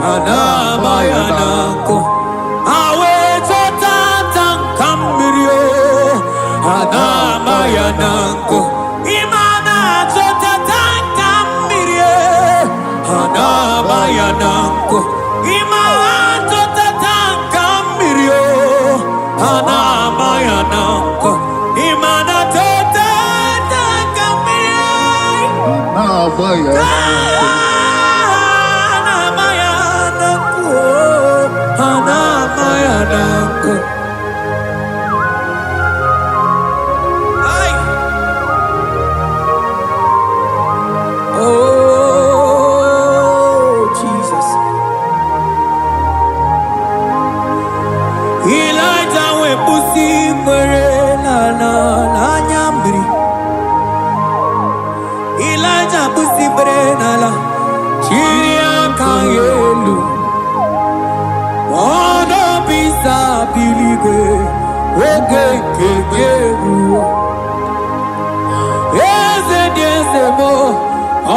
Hana bayana kuo. Awe totata kambirio. Hana bayana kuo. Imana totata kambirie. Hana bayana kuo. Imana totata kambirio. Hana bayana kuo. Imana totata kambirie. Hana bayana kuo. Hana bayana kuo. Ay. Oh, Jesus. Elijah went pussy na nyambri. Elijah pussy na la chiria kayelu. Mono bisa biligwe oge kegeru. Eze diezemo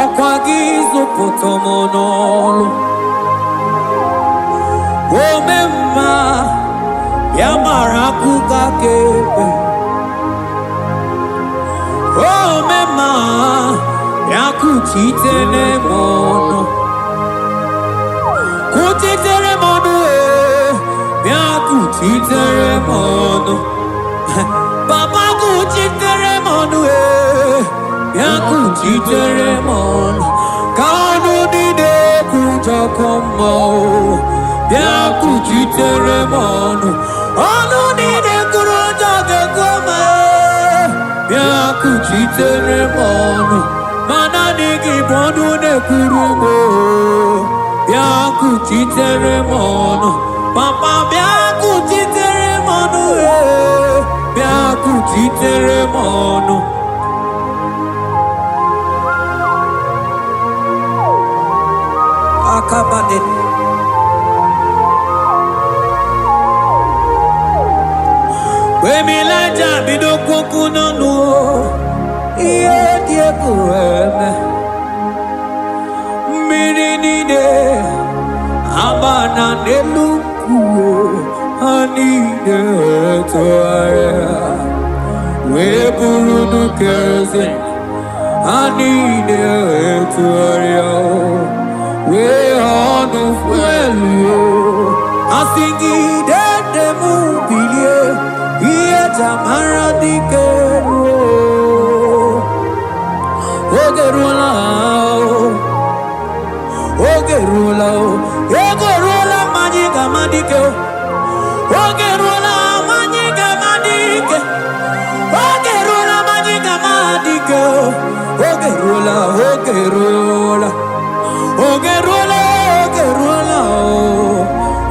akwagizo potomonolo. Omemma yamarakuga kebe. Omemma yakuchitene mono. Kuchitere mono yakuchitere mono. Papa kuchitere mono yakuchitere mono. Kanu dide kujakomo yakuchitere mono. Anu dide kujakomo yakuchitere mono. Mana nigi bodu ne kurumo yakuchitere mono. Papa yakuchitere mono yakuchitere mono. Akabade. Wemilaja bidokwoku nonu. Iye dieku eme. Mmiri nide abana neluku. Anide toaya. Weburu nukeze. Anide toaya. We honu fuelu. Asingi dede mubilie. Iye tamara dikeru. Ogerula. Ogerula. Ogerula majiga madike. Ogerula majiga madike. Ogerula majiga madike. Ogerula. Ogerula. Ogerula, ogerula,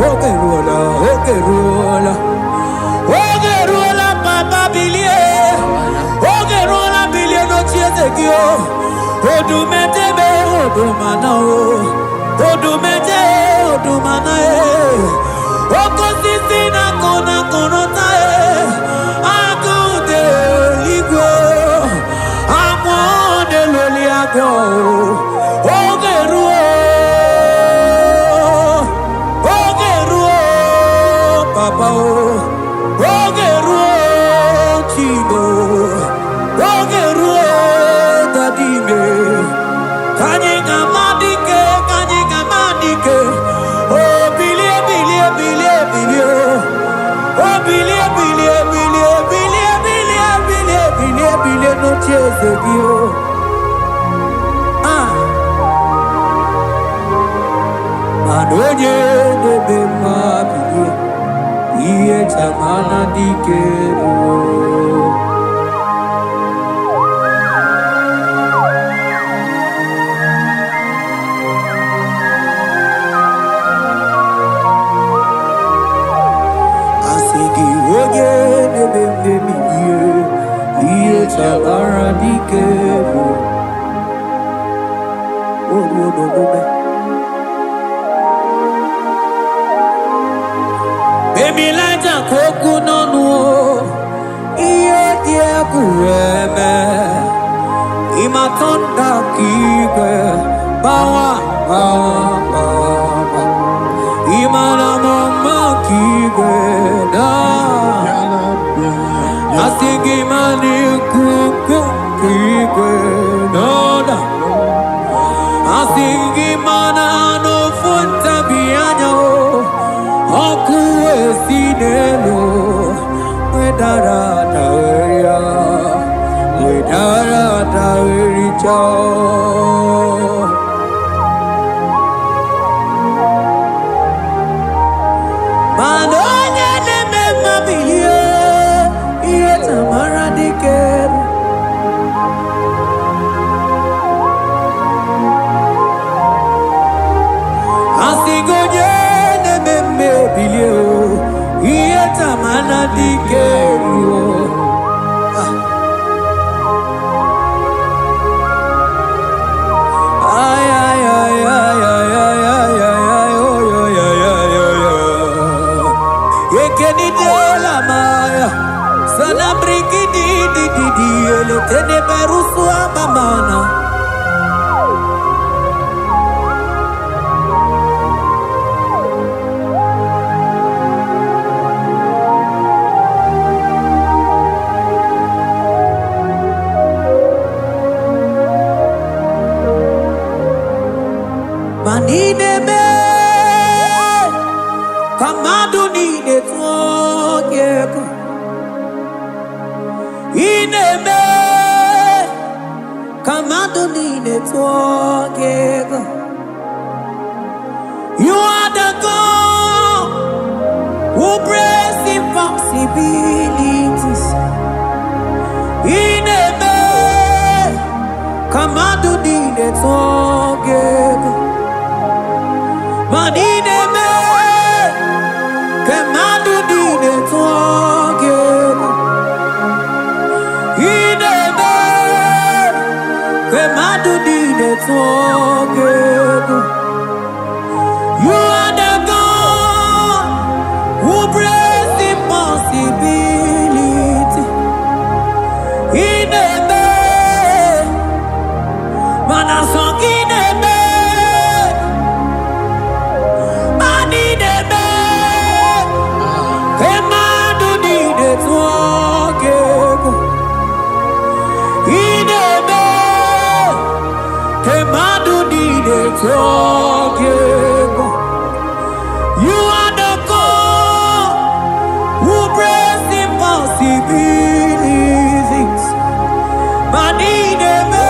ogerula, ogerula, ogerula, papa bilie, ogerula bilie no chiezekio, odumetebe, odumana o, odumete, odumana e, okosisi na kona konota e, akude ligwe, amone loli agwo, ogerula. Papa, ogeruo chigo, ogeruo dadime, kanyega madike, oh bilie, oh bilie no chezegio, manonye debe mabilie. Iye tamana dikeru. Asigi oye de bembe miye. dakikwe bawa bawa imana mama kigwe da asingi mani kuku kigwe da asingi mana no funta bianya okuwe sinelo wedara taweria wedara tawericha manonya neme mabilie iye tamara dikeru asigonye neme mabilie iye tamara dikeru sana briki di ele tene berusu amamana manine me kamadu ni ne tokeko ineme kamadu ni ne tokeko. You are the God who breaks impossibilities. Ineme kamadu ni ne tokeko. Manine kamadu ni ne tokeko. Ineme kamadu ni ne tokeko. You are the God who breaks impossibility. Ineme manasong ineme manineme kamadu ni ne tokeko. Ineme kamadu ni ne tokeko. You are the God who breaks impossibilities. Manineme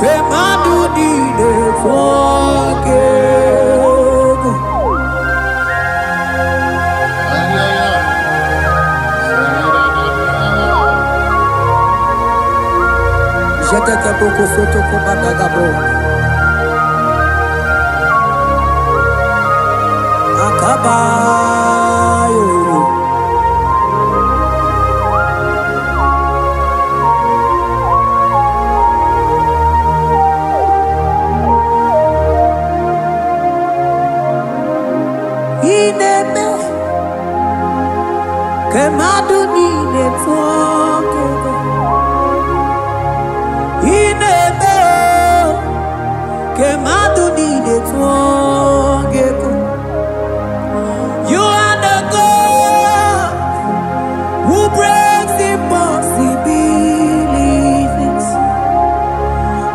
kamadu ni ne tokeko. Jeteke boko soto ko badagabo. Akabayo. Ineme kamadu ni ne tokeko. Ineme kamadu ni ne tokeko. You are the God who breaks impossibilities.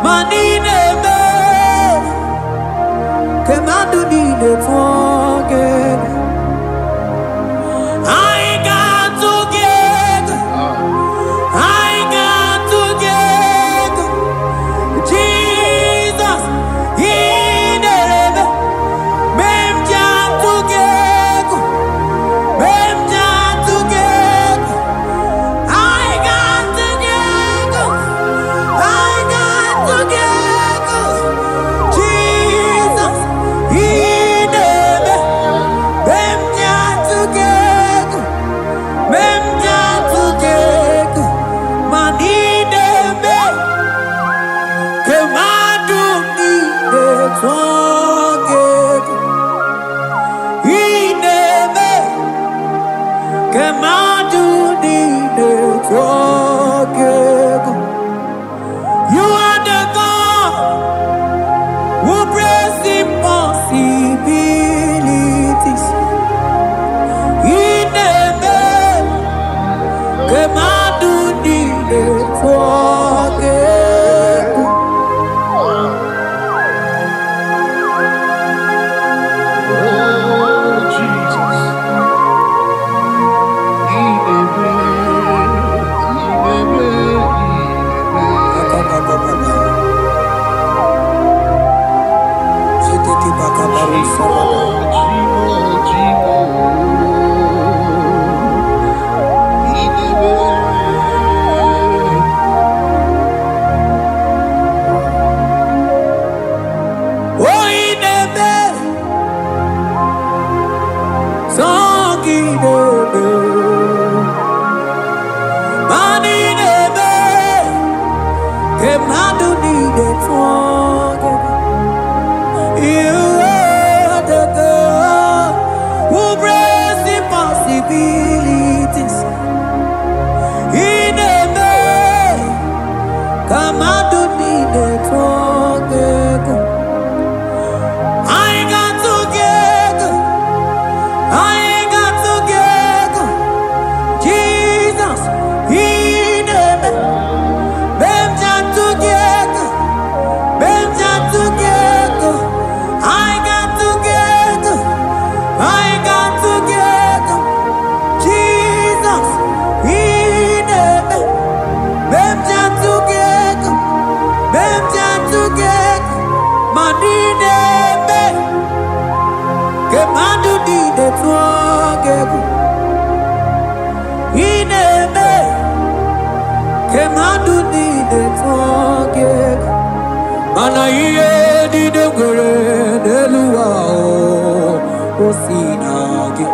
Manineme kamadu ni ne tokeko. I got together. I got together. Jesus, ineme mem jam together. Mem jam together. I got together. I got together. who brings impossibilities. In a man, come on, do need it forget. Mana iye di dengere delua o sinagi.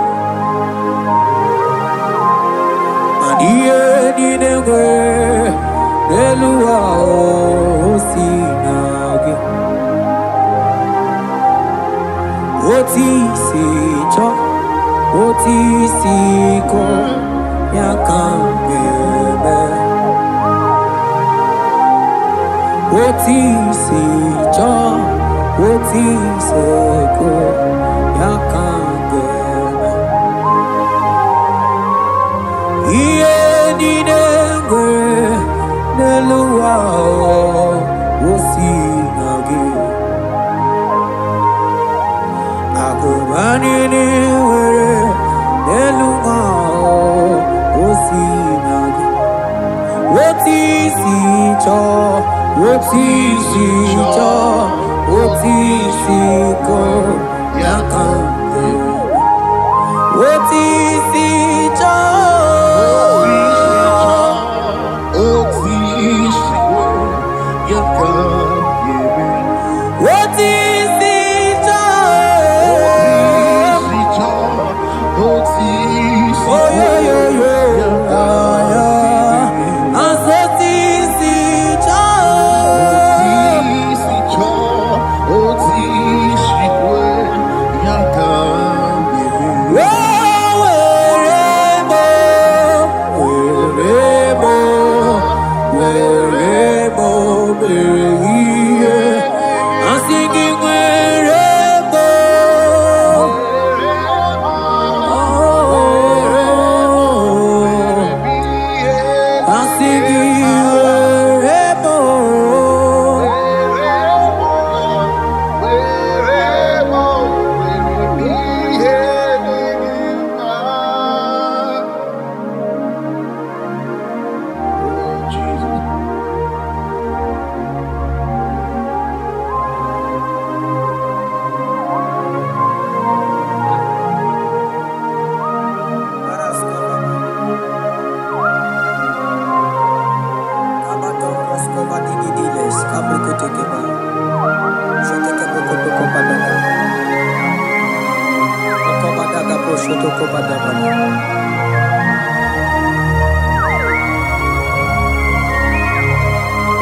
Mana iye di dengere delua o sinagi. Oti si cho, oti si ko ya kambebe. Oti si cho, oti se ko ya kambebe. Iye di dengere delua o sinagi. Agobani ni were delua o sinagi. Oti si cho, oti si cho, oti si ko ya kambebe. Oti si cho, oti si ko ya kambebe. oti si cho, oti si oh yo yo yo, asoti si cho, oti si ko ya kambebe.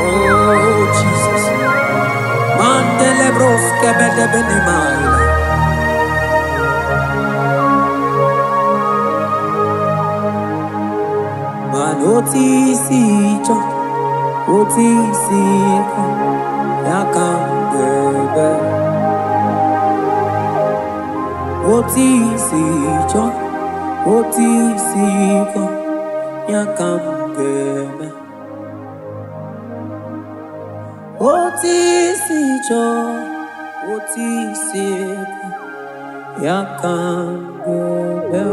Oh Jesus, Mandele bros kebede benimaila. Man oti si cho, oti si ko ya ka Otisicho, otisiko, yakambeme. Otisicho, otisiko, yakambeme.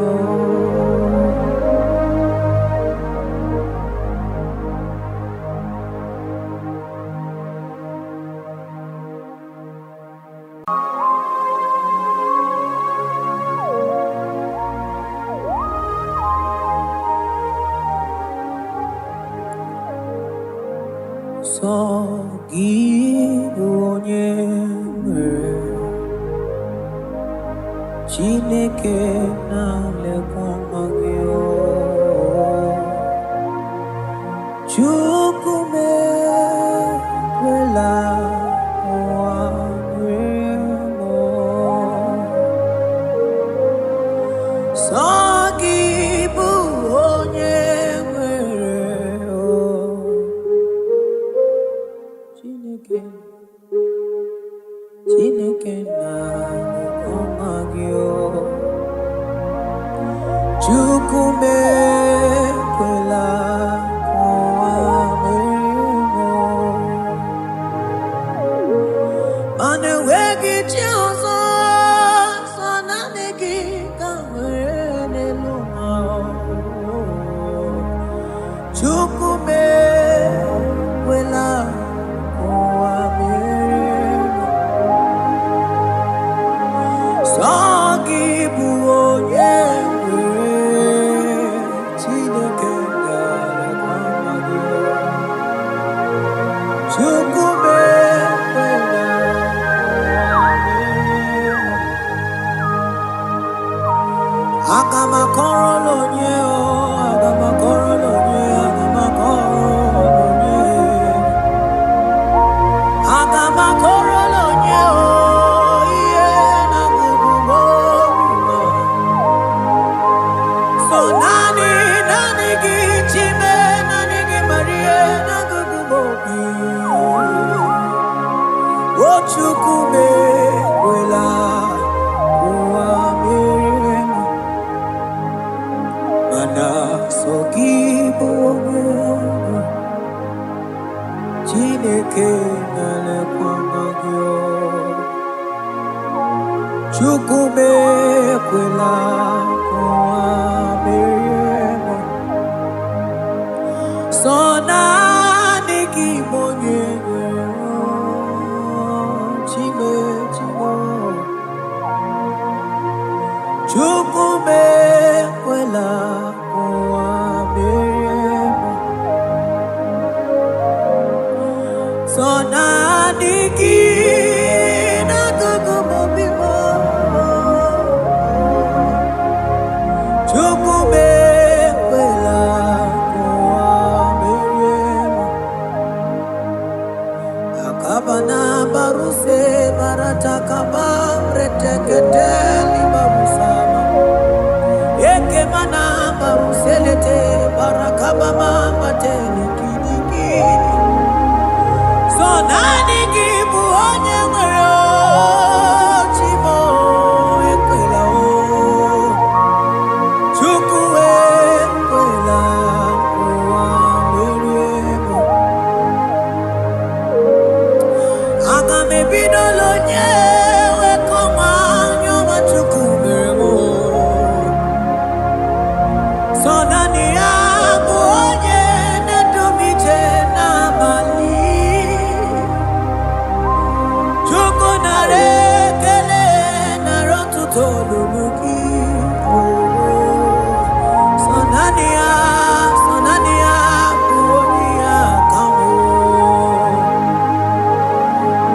Sogibonyeme Chineke nalekwamagio Chukume kwela wamremo Sogibonyeme Chineke nalekwamagio Chukume kwela wamremo Manewegi chioso sonanegi kamwene lumao Chukume kwela Chukume kwela wamremo Mana sogibonyeme Chineke nalekwamagio Chukume kwela wamremo Sonanegi bonyeme Chukume kwela wamremo Sonanigi nakugumobimo Chukume kwela wamremo Akabana baruse baratakaba reteketeli barusama Ekemana baruselete barakaba mama tele kinikini Sonanigi buonye mwero chimo ekwela o Chukue kwela wamremo Agame bidolo nyewe komanyo machukumemo Sonani yangu onye netumite na mali Chuku na rekele na rotu tolumuki Sonani yangu onye akamu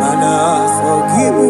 Mana sogibu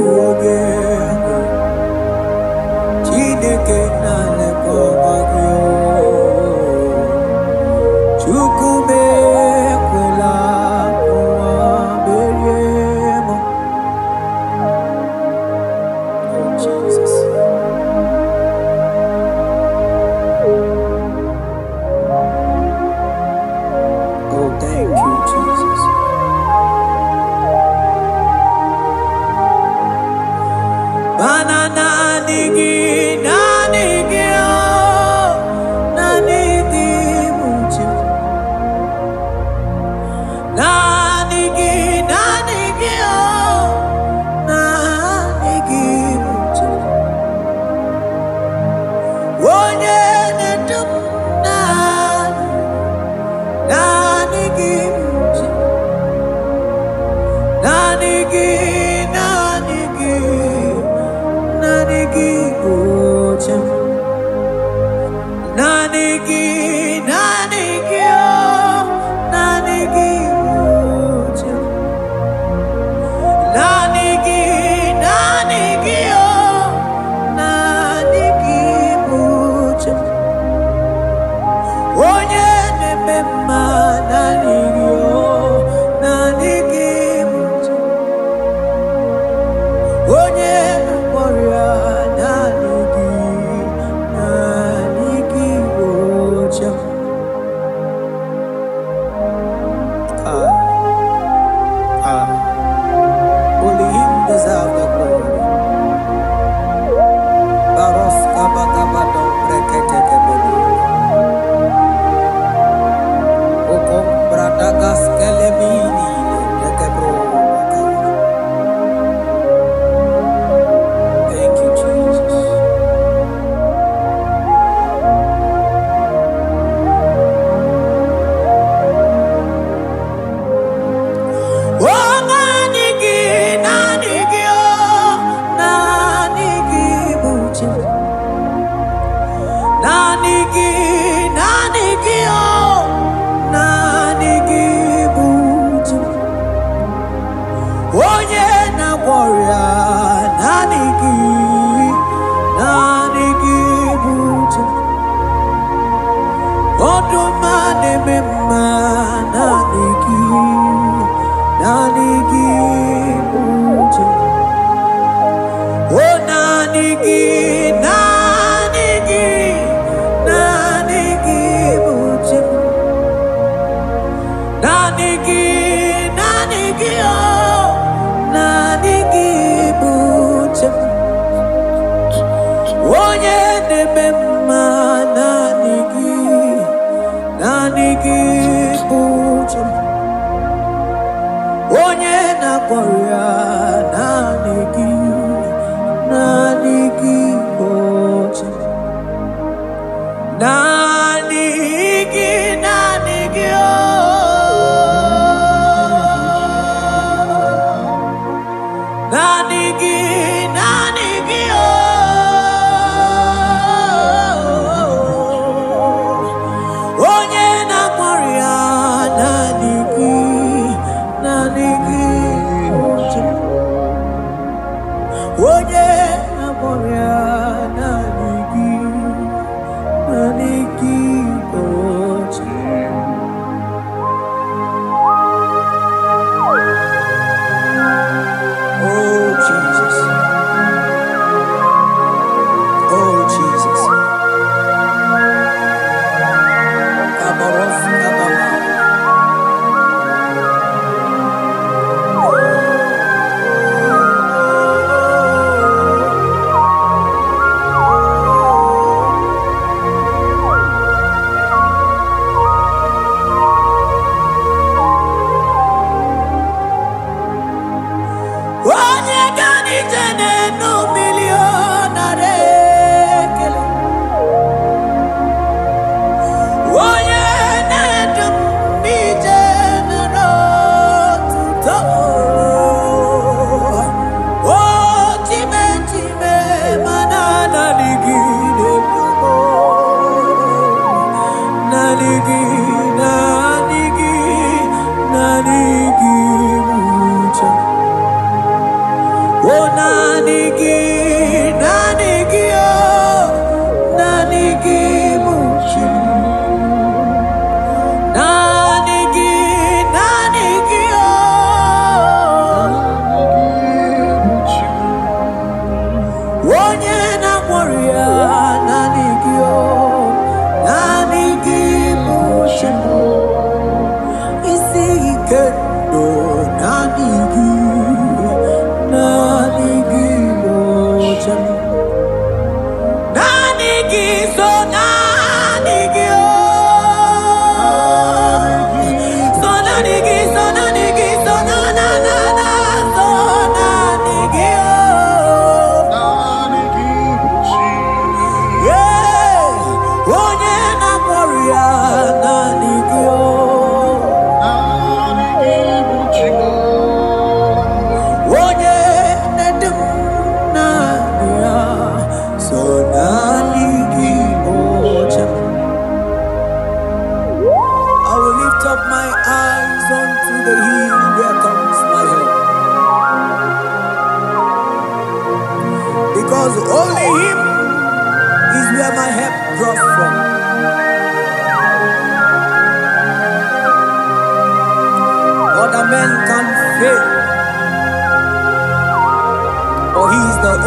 Nani gi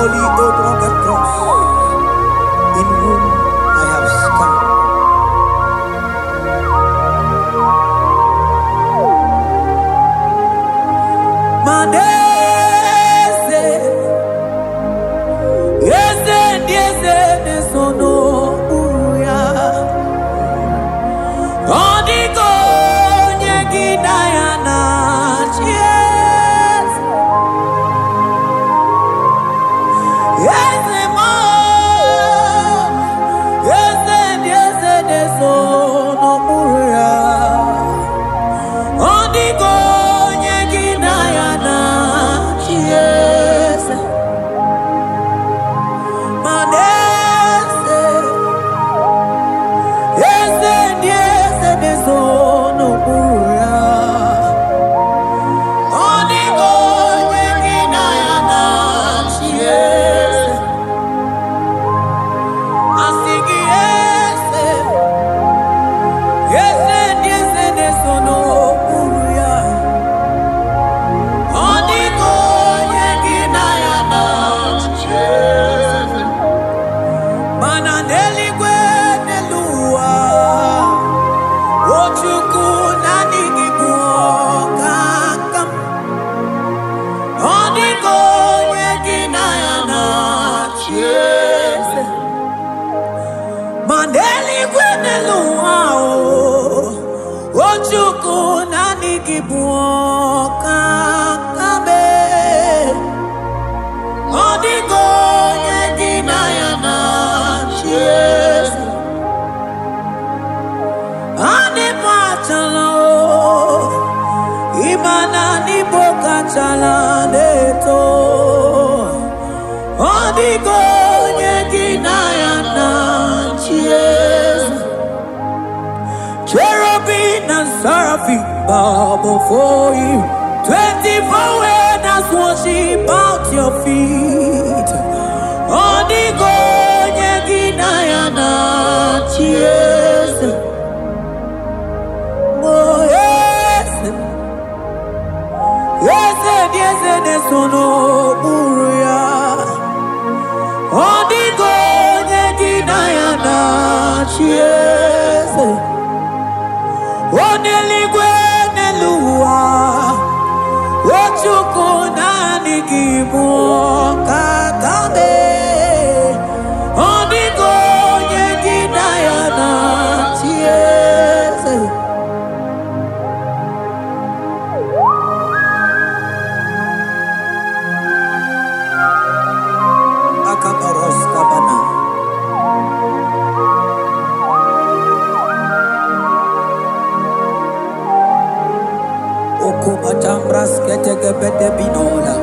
holy odor of the cross, in whom I have scammed. Manese, yese, nesono uya. Odigo nyegidayana chies. Yese mo, yese, nesono uya. Odigo nyegidayana chies. Manese, yese, nesono uya. Odigo nyegidayana chies. Asigi yese, yese, nesono uya. Odigo nyegidayana chies. Mananeli gwenelua, ochuku nanigi buokakam. Odigo nyegidayana chies. Maneli gwenelua, ochuku nanigi buokakabe. Odigo nyegidayana chies. Ane pachala imana ni boka chala neto. Odigo nyegidayana chies. Cherubim and seraphim bow before you. 24 elders worship at your feet. Odigo nyegidayana chies. Oh yes, yes, nesono uya. Odigo nyegidayana chies. Oneligwe nelua, ochuku nanigi buokakabe. Odigo nyegidayana chies. Akabaros kabana. Okumatambras ketegebete binola.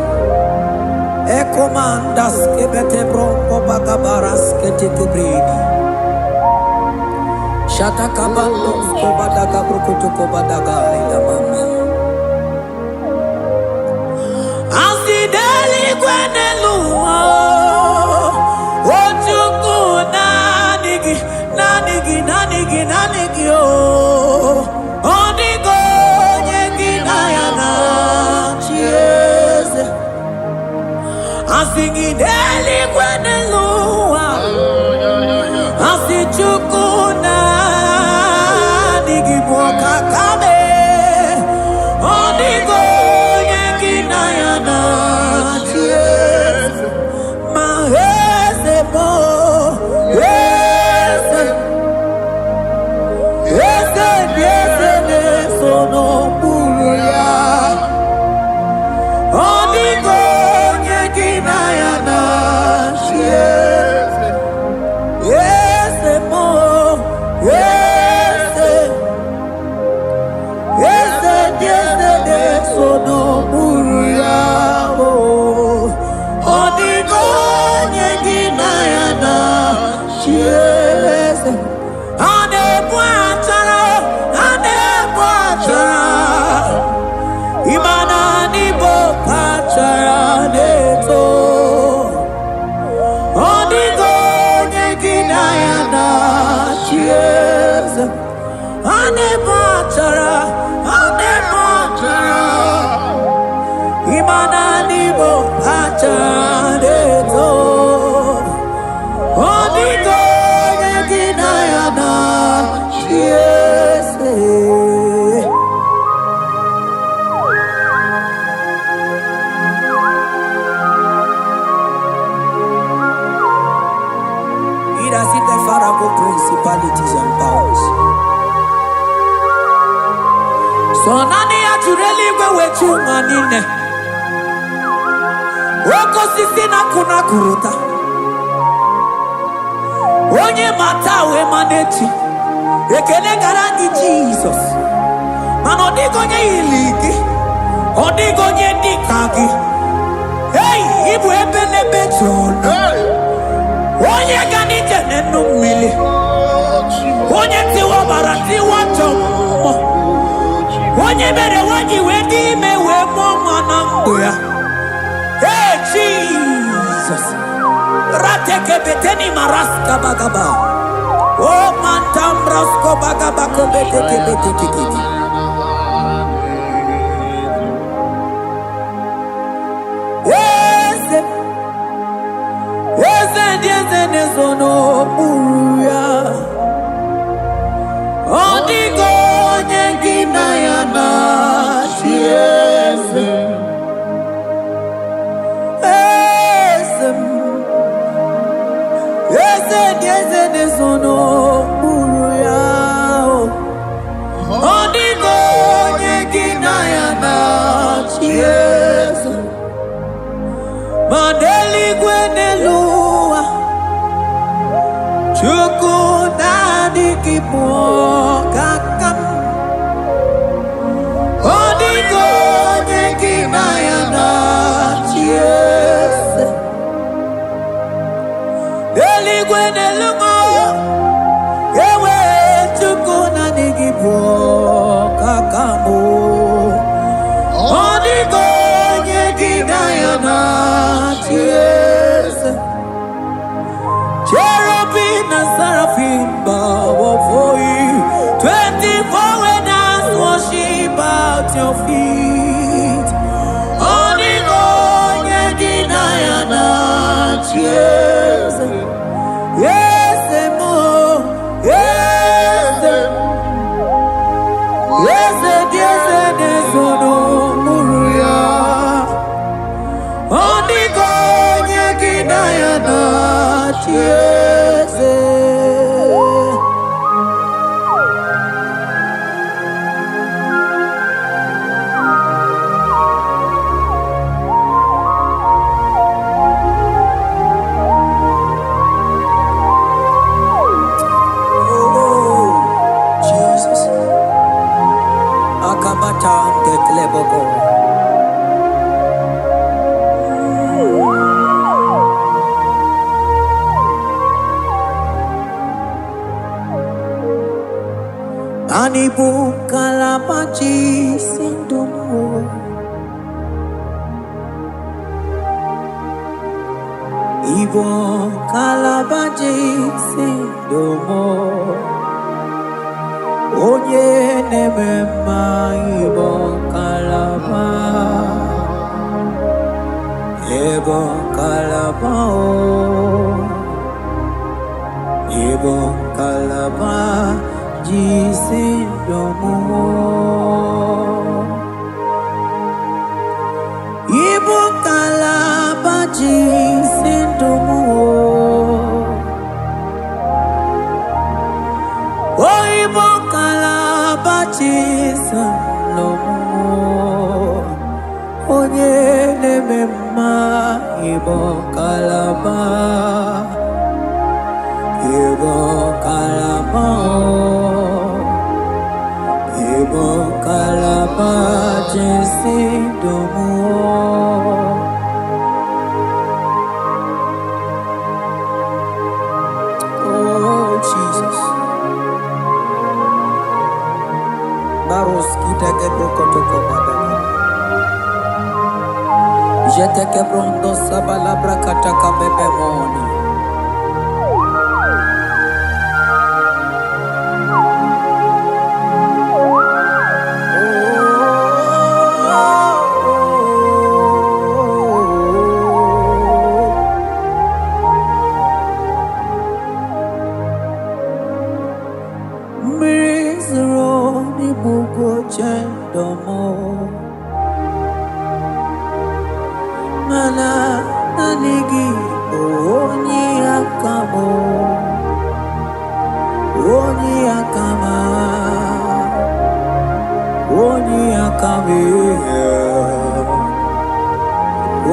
Ekomandas kebete bronco bagabaras ketekebrini. Shatakabandos kobadaga brukutu kobadaga ilamama. Asideli gwenelua, ochuku nanigi oh. Odigo nyegidayana chies. Asigideli gwenelua, asichuku nanigi buokakabe. Odigo nyegidayana chies. Mahese mo, yese, nesono uya. Odigo nyegidayana chies. Yese mo, yese, nesono uya. Odigo nyegidayana chies. Ane bwachara, imana ni bokachara neto. Odigo nyegidayana chies. Ane bwachara, Imananibo achadeto Onigo yeginayana Chiese Irasite farabo principalities and powers So nani atureli wewechu manine Woko sisi na kuna kuruta Onye matawe manechi Ekele garangi Jesus Man odigo nye iliki Odigo nye dikagi Hey, ibu ebele bejono Onye gani jene numili Onye tiwa barati wachomo Onye mere wanyi wedi mewe mwana mbuya Hey Jesus Rateke beteni maraska bagaba Oh mantambrasko bagaba kobeteke beteke Yeze nezono uya Odigo nyengina yana Chiese Yeze nezono uya Odigo nyengina yana Chiese Mandeli gwenelua Chuku nadi kipo kakam Odigo nyekina yana Chiese Deli gwenelua Ewe chuku nadi kipo kakamu Odigo nyekina yana Chiese Cherubim and seraphim bow before you 24 elders worship at your feet Onigo nyegina yana Chiese Yes mo Yes Yes Nesono muruya Onigo nyegina yana Chiese Oh Jesus Akabata tekleboko Anibu kalamachi sindumo Ibo kalabachi sindumo Oye nemema ibo kalaba Ibo kalabao Ibo kalaba Jisindomo Ibo kalaba Jisindomo Oh Ibo kalaba Jisindomo Onye nemema Ibo kalaba Ibo kalaba Ibo kalaba Jisindomo Oh Jesus Baros kita kebrokotoko badaka Jete kebrondo sabalabra kataka bebemoni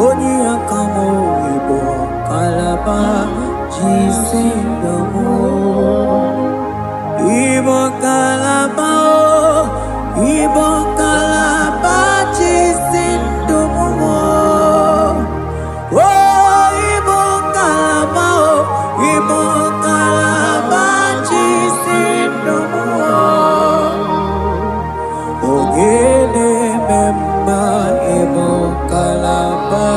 Oni akamo ibo kalaba jisindomo. Ibo kalaba jisindomo. Oh, ibo kalaba jisindomo. Ogele memba ibo kalaba.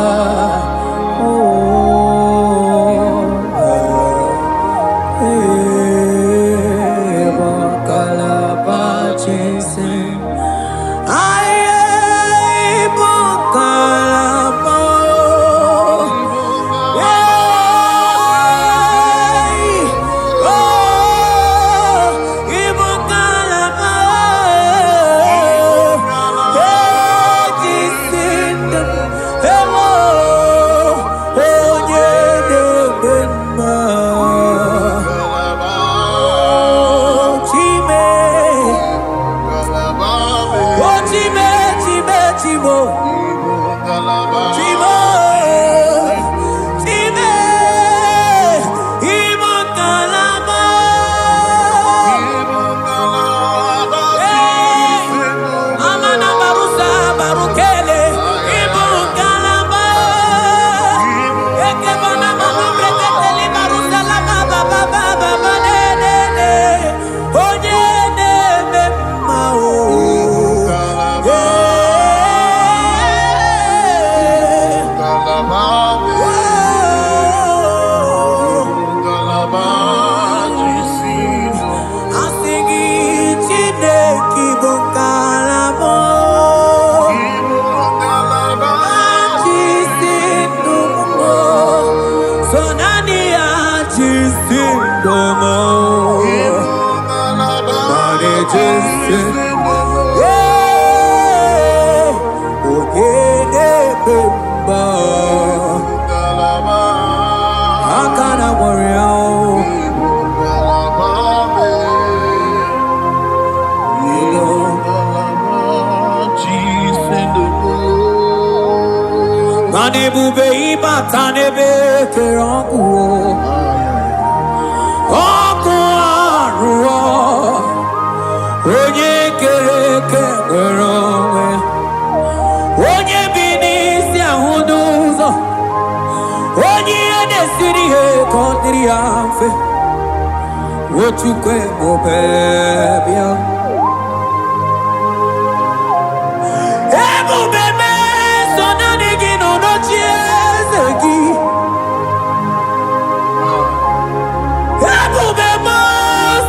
Manebube ibatanebe kerangu oku aruo onye kereke weronwe onye binisi ahụ n'ụzọ onye ihe na-esiri ihe ka ọ dịrị ya mfe Ochukwu ebube bịa ebube so naanị gị nọ n'ocheeze gị ebube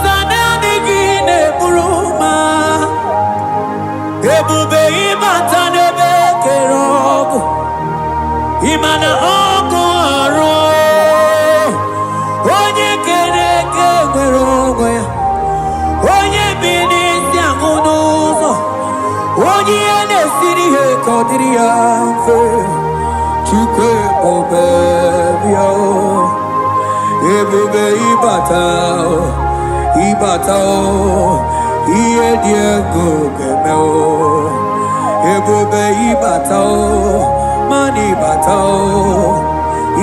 so naanị gị na-eburu ma ebube ịbata n'ebe kere ọgụ ịma na ọgụ arụ onye kere eke nwere onwe ya onye bi n'isi ahụ n'ụzọ onye ihe na-esiri ihe ka ọ dịrị ya mfe Chukwu ebube bịa ebube ịbata ihe dị ego ga-eme ebube ịbata mana ịbata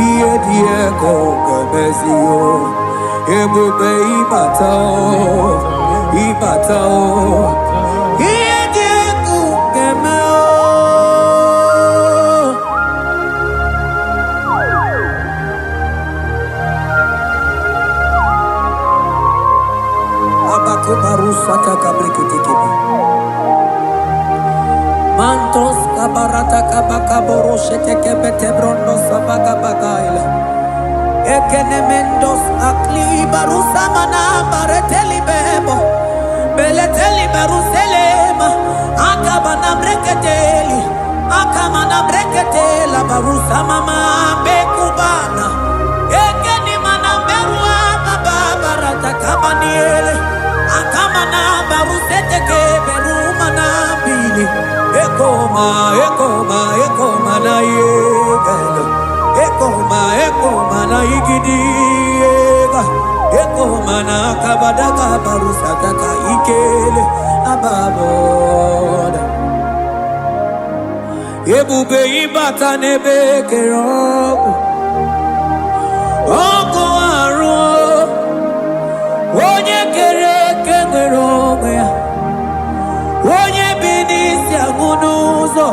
ihe dị ego ga-emezi ebube ịbata ihe dị ego ga-eme Abakubarusata kabriketekebi Mantos kabarata kabakaborosete kebete brondo sabagabagaila Ekenemendos akli barusa mana bareteli bebo Beleteli baruselema Akabana breketeli Akamana breketela barusa mama bekubana Ekeni mana berua babarata kabaniele Akamana barusete keberuma na bili Ekoma na yegala Ekoma na igidiega Ekoma na kabadaga barusata ka ikele ababoda ebube ịbata n'ebe kere ọgwụ ọgụ arụ onye kere eke nwere onwe ya onye bi n'isi agụ n'ụzọ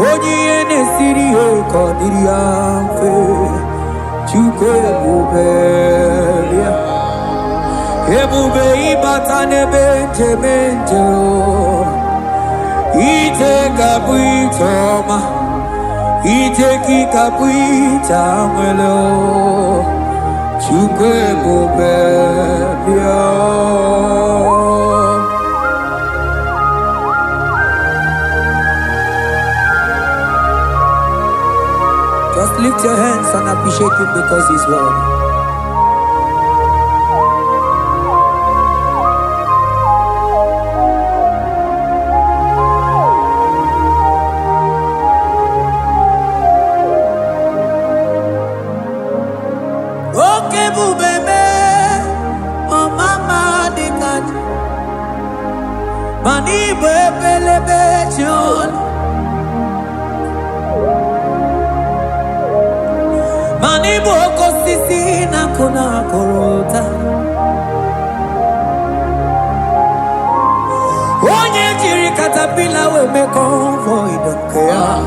onye ihe na-esiri ihe ka ọ dịrị ya mfe Chukwu ebube bịa ebube ịbata n'ebe njem ije ga-abụ ije ọma ije gị ga-abụ ije nwere Chukwu ebube bịa. Just lift your hands and appreciate him because he's worthy. Okay, bubebe, oh mama dikat, mani bebelebe John. Mani boko sisi na kuna korota onye jiri katapila we me convoy don't care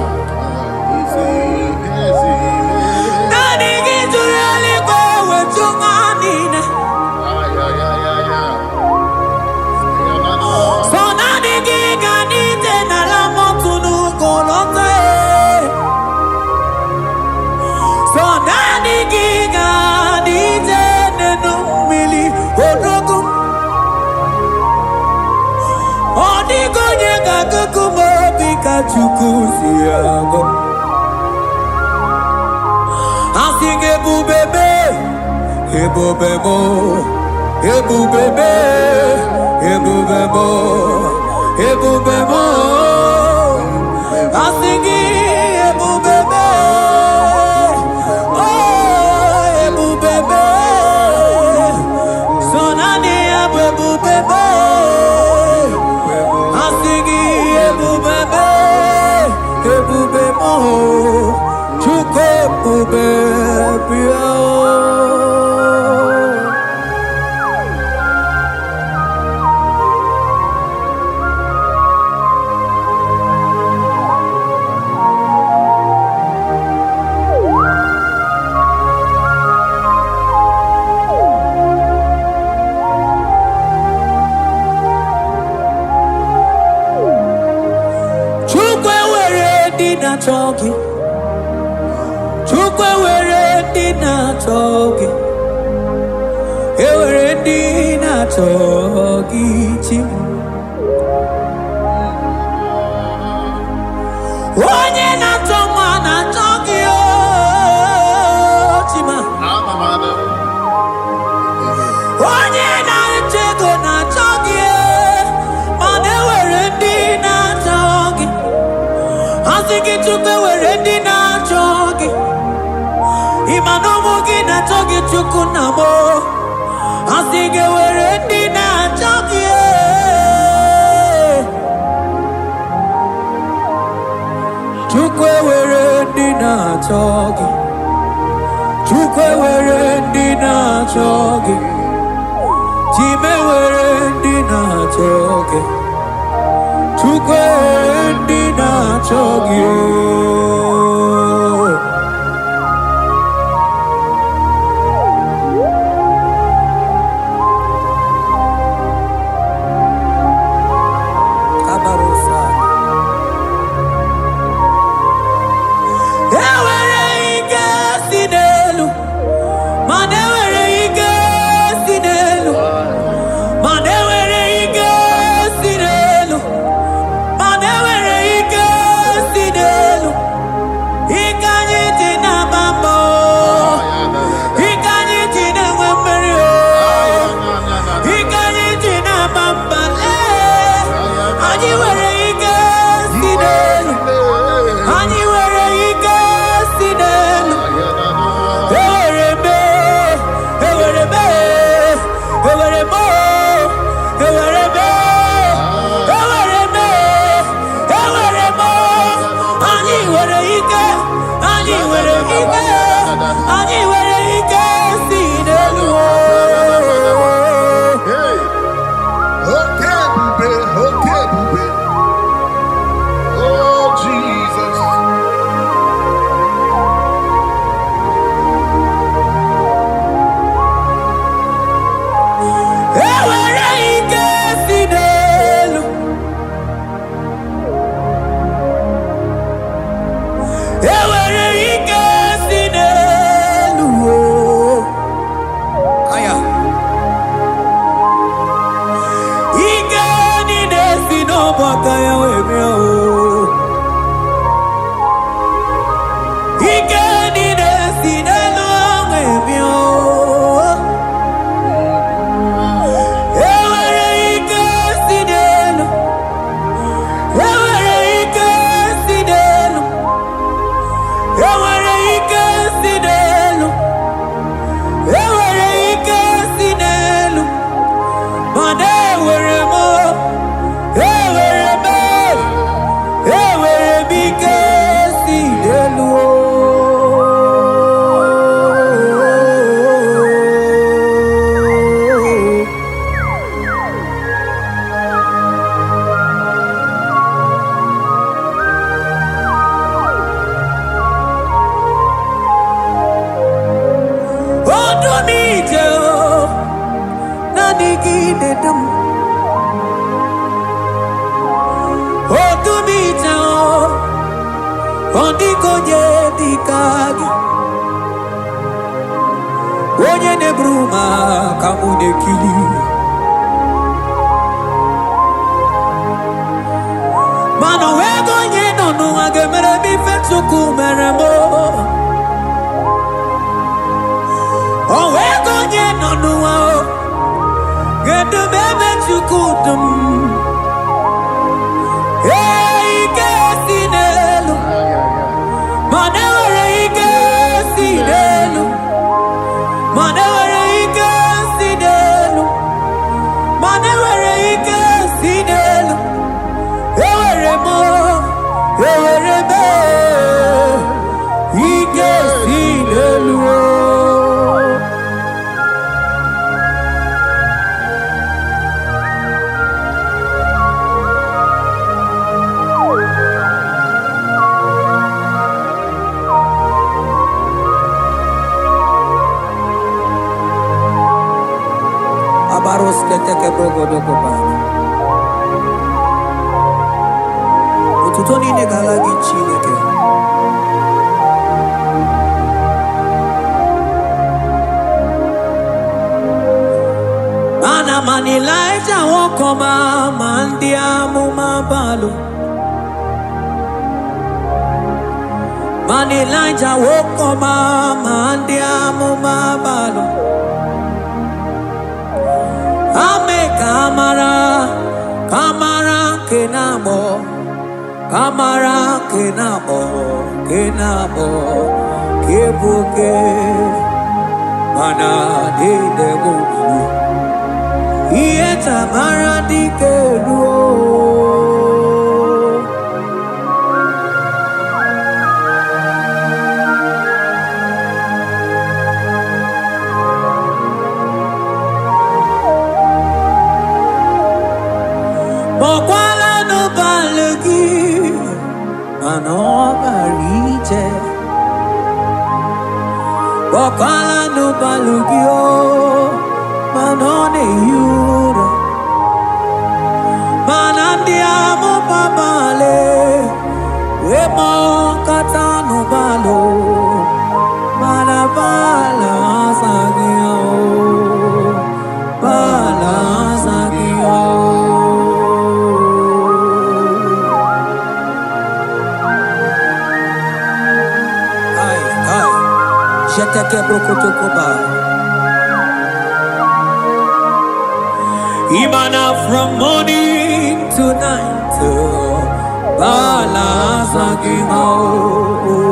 nani gijuri aliko we chunganine so nani giganite na la motunu kolota so nani giga nije nenu mili odogu odigo nyega kukumo bika chukusiago asing ebubebe ebubebo ebubebe ebubebo ebubebo asing ebubebe Talking, Chukwe were dina talking, were dina talking. Onye na toma na talking, chima. Onye na chego na talking, mane were dina talking. Asiki chukwe were dina chogi Imanomu gina chogi chukunamo Asiki were dina chogi Chukwe were dina chogi Chukwe were dina chogi Chime were dina chogi Chukwe dina chogi Kabarosa Ewere ike sinelu Manewere ike sinelu Manewere ike sinelu ike, anyị nwere ike si n'elu. Okay, bube, okay, bube. Oh, Jesus. Enwere ike si n'elu. Enwere ike si n'elu. Aya. Ike niile si n'ọgbakọ ya wee bịa o. Ike niile si n'elu wee bịa o. Enwere ike si n'elu. Enwere ike si n'elu. Enwere ike si n'elu. Enwere ike si n'elu. Mana enwere m ike si n'elu. Ọdún mi jẹ́ o, nani gị na-edu m. Ọdún mi jẹ́ o, ọ dịghị onye dị ka gị. Onye na-eburu m aka mụ na-ekiri. Mana o nweghị onye nọ n'ụwa ga-emere m ife Chukwu mere m. O nweghị onye nọ n'ụwa ga-edu m ebe Chukwu du m. Ike si n'elu. Mana enwere ike si n'elu. Mana enwere ike si n'elu. Mana enwere ike si n'elu. Enwere m ike si n'elu. Abaros keteke brogodogo bana. Otuto niile gara gị Chineke. Mana mani Elijah wokoma mandi amụma balụ. Mani Elijah wokoma mandi amụma balụ. Ame kamara kenabo, kamara kenabo, kebuke mana de debuki. Iye tamara dikelu. Bokwala no balegi, mano barije. Bokwala no balegi o, mano ne yura. Manandi amo babale, we mo kata no balo, manabala sagio, bala sagio. Jeteke brokotokoba. Imana from morning to night, bala sagimo.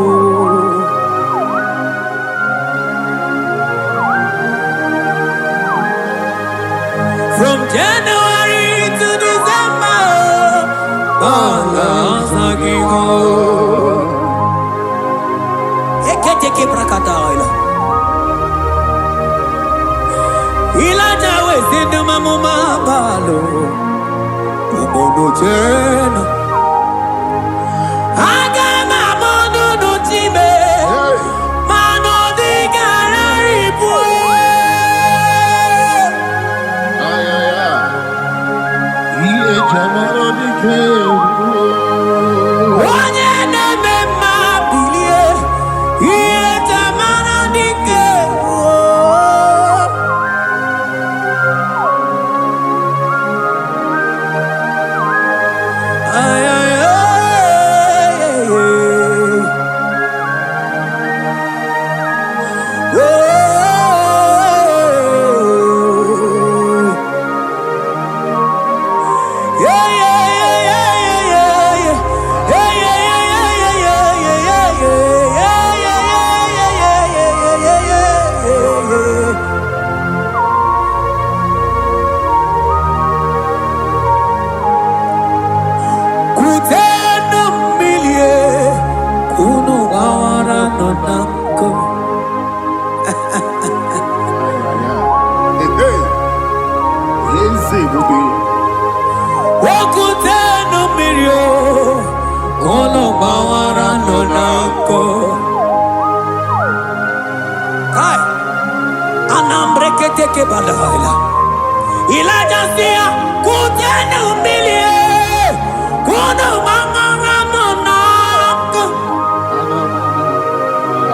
From January to December, bala sagimo. kete ke prakataila. Ilaja we zindu mamuma balo. Umono tena. Agama mono no time. Mano di garari pue. Ay, ay, ay. Iye jamaro di ke. Onye neme mabilie. Iye jamaro di ke. Ay, ay, ay, ay, ay. Ke balaila ilaja sia kutena umilie kuna mangara monak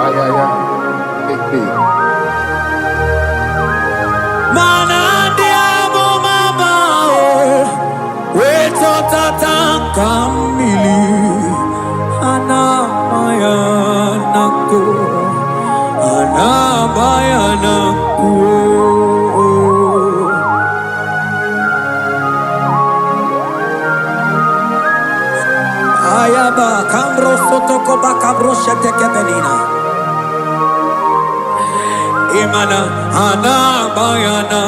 Ay, ay, ay. mana dia mo mabao weto tatang kamili ana mayanako Ayaba kamro sotoko bakabro sheteke benina imana ana bayana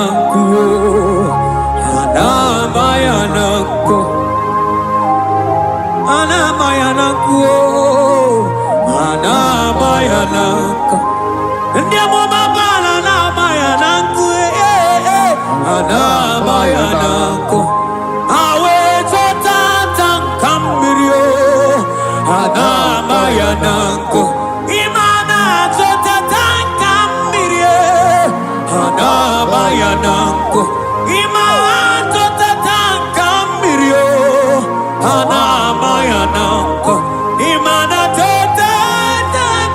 ndiamo mabala na bayana ana bayana awe tata kambirio ana bayana imana tata kambirie ana bayana imana tata kambirio ana bayana imana tata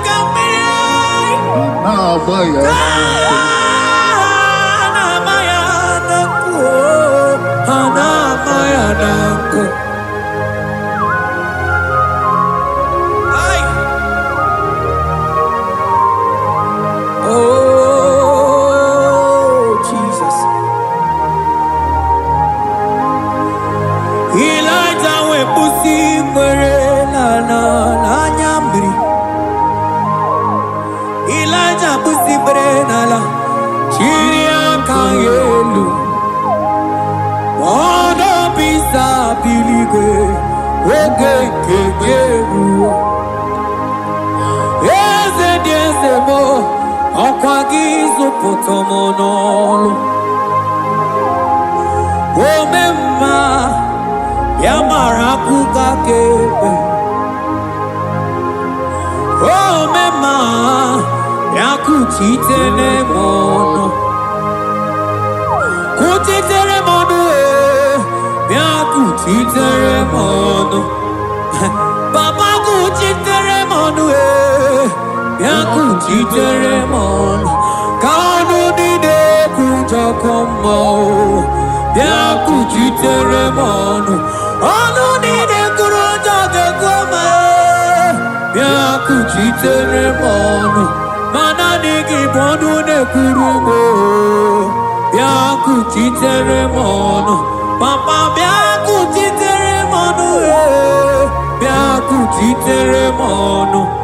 kambirie Ah, boy. Potomonolo Omema Yamarakuka kebe Omema Yakuchitele mono Kuchitere mono Yakuchitere mono Papa kuchitere mono Yakuchitere mono Kanu dide kuja komo Yakuchitere mono Anu dide kuja kome Yakuchitere mono Mana niki bodu ne kurumo Yakuchitere mono Papa Yakuchitere mono Yakuchitere mono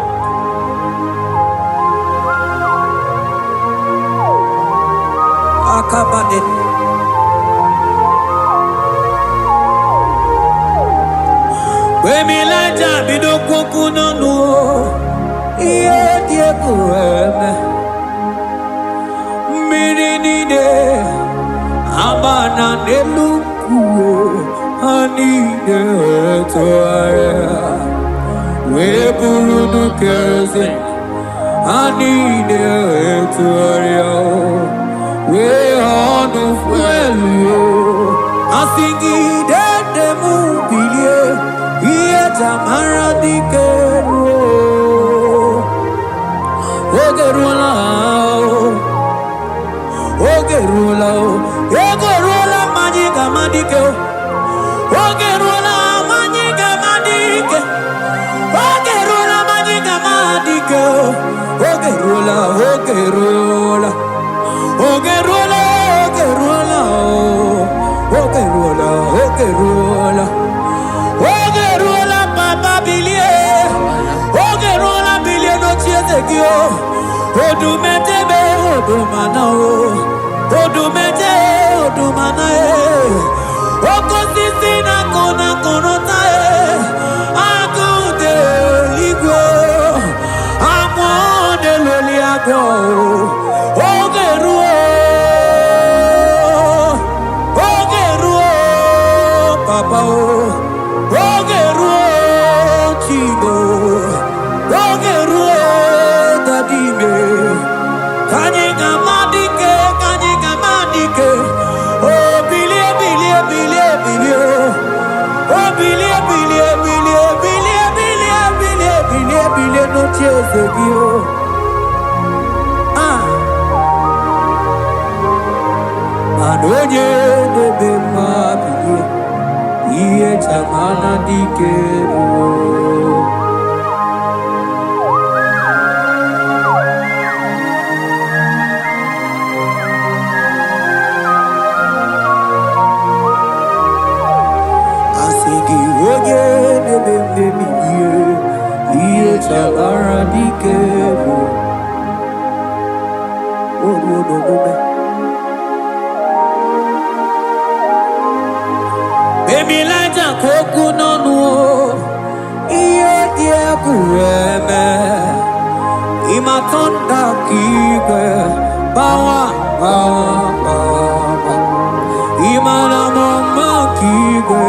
Akabade Wemilaja bidoko kunono Iye kueme Mirinide Amana nelukuwe Anide toaya We burudu keze Anide toaya We honu fuelu Asingi dede mubilie Iye tamara dikeru Ogerula Ogerula Ogerula Majiga Madike Ogerula Majiga Madike Ogerula Majiga Madike Ogerula Ogerula Ogerula Ogerula Ogerula Ogerula Papa Bilie Ogerula Bilie no chiezegio Odumetebe odumana Odumete odumana Okosisi na kona konota Agude ligwe Amode loliago Ogeruo Papa Ogeruo Chigo Ogeruo Dadime Kanyika Madike Oh bilie Oh bilie no chezegio Manonye debe mabilie Iye chamana dikeru Iye chamana dikeru Baby laja koku nonu Iye die kueme Imatonda kike Bawa Imana mama kike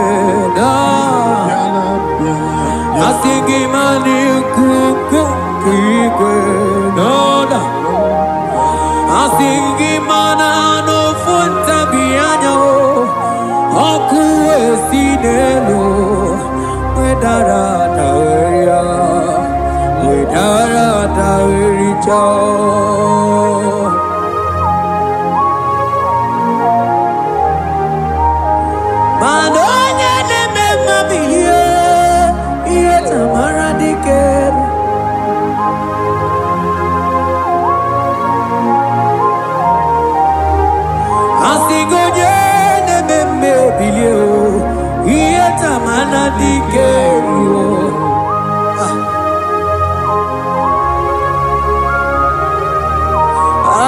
Asingi mani kuku kike Noda Asingi mana no funta bianyo Okuwe sinelo Wedara taweria Wedara tawericha Manonye neme mabiye Iye tamara dikeru Asigonye neme bilio Iye tamara dikeru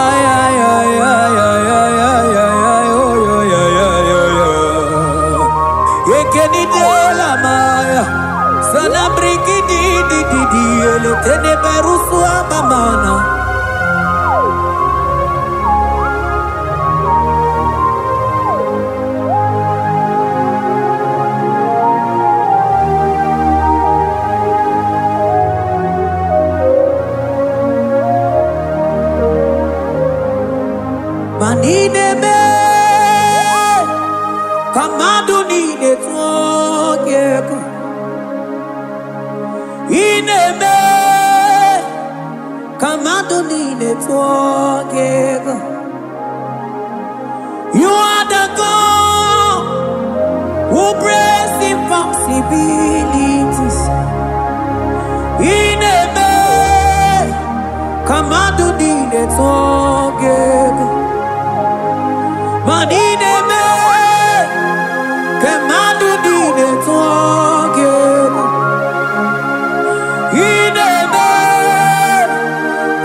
Ay ay ay ay ay ay ay ay ay ay Ekeni de la maya Sana briki di Ele tene berusu amamana Manine me Kamadu nine tuokeko Ineme Kamadu nine tuokeko You are the God who breaks impossibilities Ineme Kamadu nine tuokeko Manine me Kamadu nine tuokeko Ineme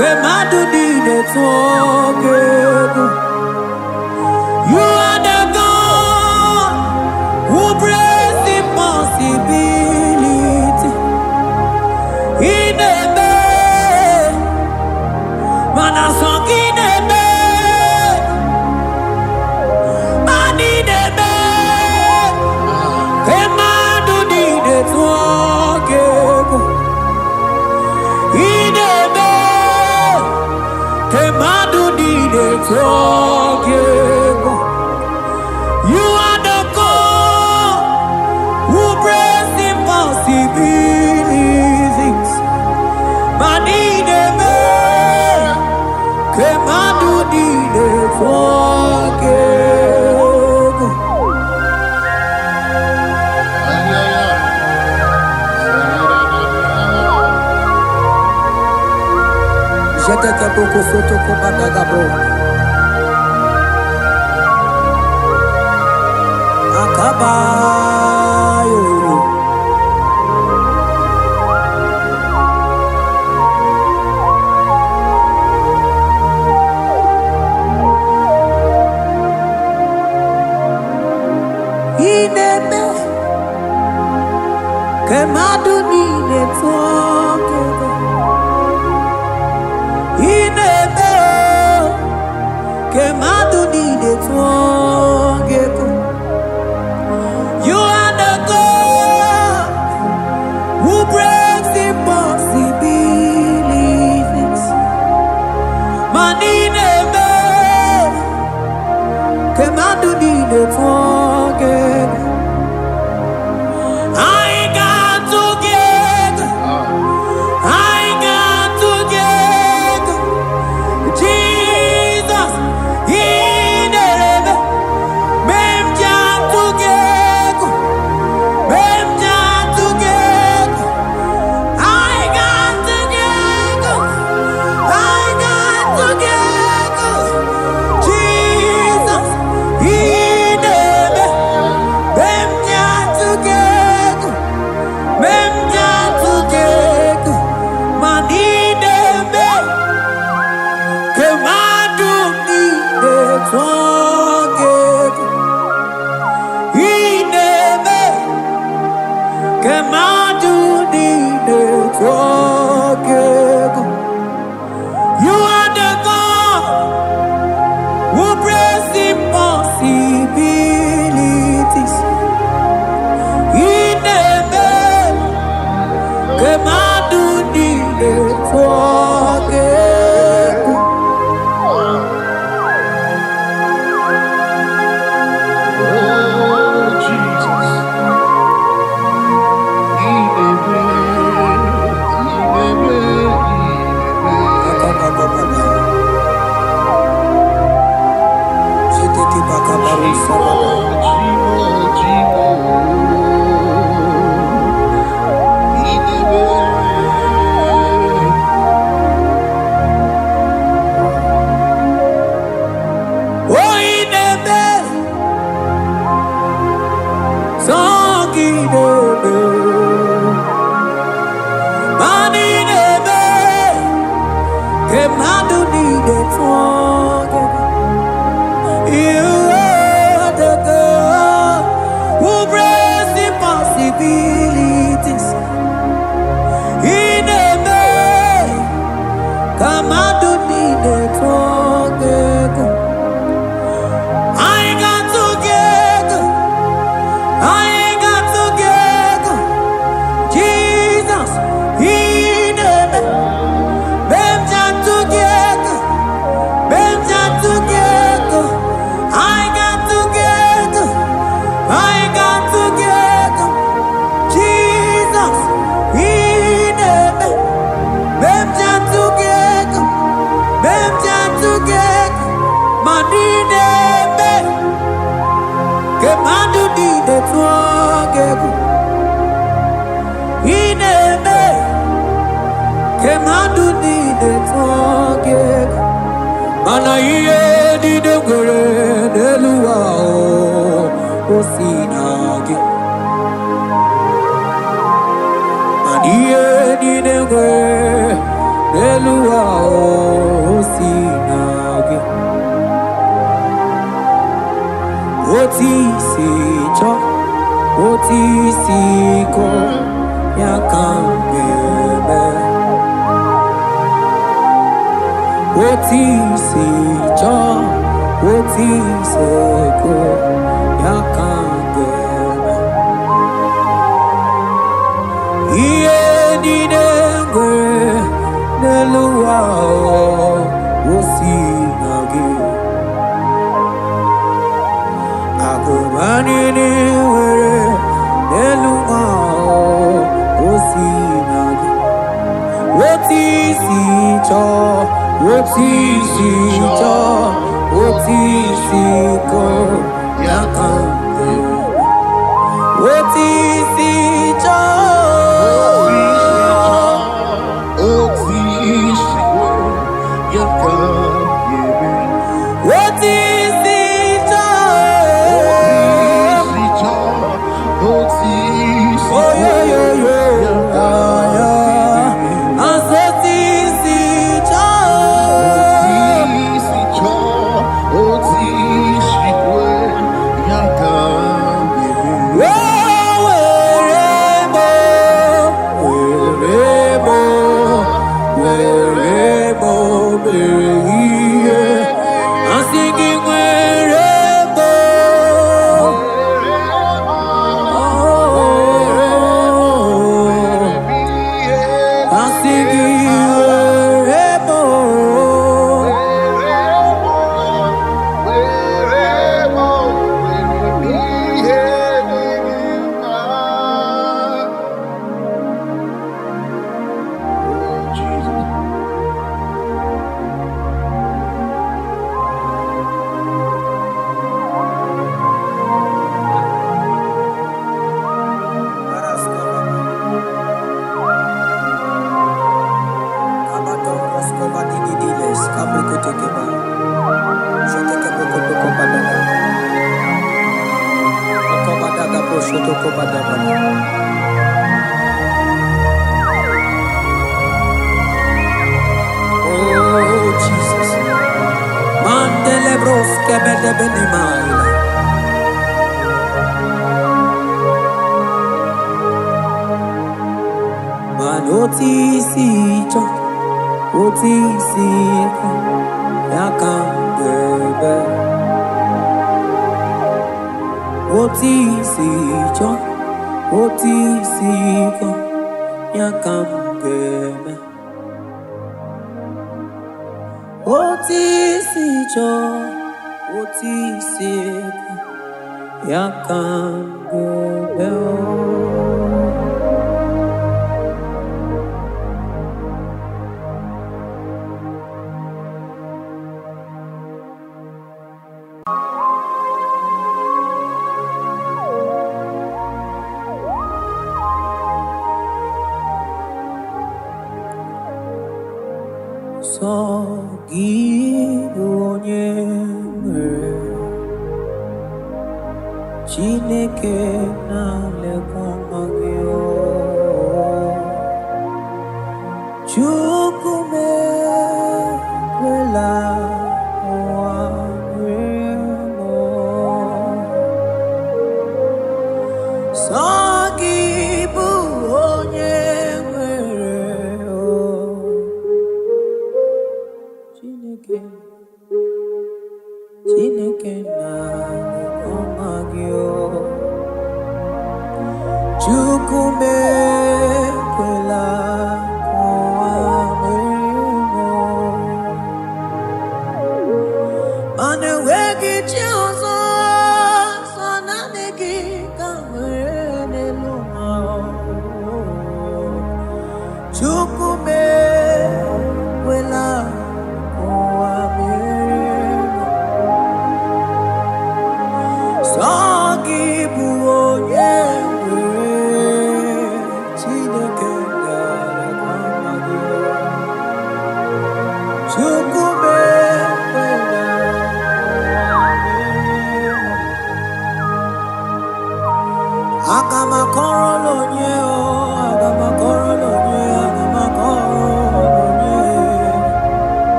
Kamadu nine tuokeko You are the God who breaks impossibility Ineme talk. You are the God who brings impossibilities. Manine me, kemadu dine talk. Jete boko soto ko badagabo. Akabayo. Ineme kemadu nine toke. Ineme kemadu nine toke. You are the God who breaks impossibilities. Manine me kemadu nine toke. I got together. I got together. Jesus, in the mem jam together. Mem jam together. I got together. I got together. Jesus, in the mem jam together. Mem jam together. Manine me. Kemadu nine together. Ineme. Kemadu nine together. You are the God who breaks impossibilities. Ineme. Kemadu nine together. Oh, Jesus. Oh, ineme. Song ineme. Manine me. Kemadu nine together. You are the God who breaks impossibilities. Ineme. Kemadu nine together. I got together. I got together. Jesus, ineme. Mem jam together. Mem jam together. I got together. I got together. Jesus, ineme. Mem jam together. Mem jam together. Manine me. Kemadu nine together. Ineme. Kemadu nine together. Mana iye nine gore neluwa o sinage. Mana iye nine gore neluwa o sinage. Oti si cho, oti si ko, ya kambebe. Oti si cho, oti si ko, ya kambebe. Iye ni nengwe, neluwa o si nage.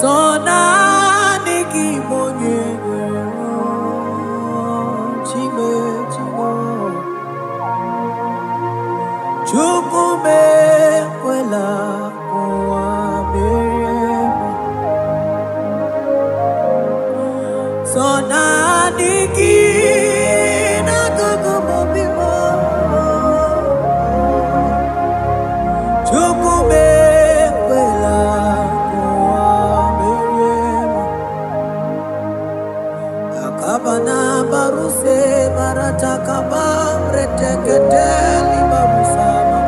So na niki Sonaniki Nagagabobimo Chukume Kwela Kuamiremo Akabana Baruse Baratakaba Reteketeli Barusama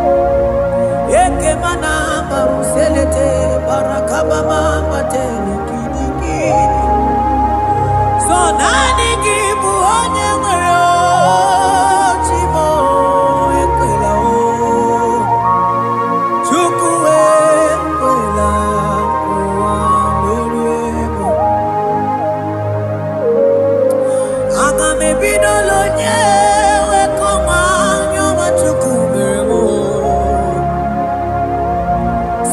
Ekemana Baruselete Barakabama Matele Kidikini Sonaniki buonye mwero chimo ekwela o chukue ekwela kuwa meriemo agame bidolo nyewe koma nyoma chukumeremo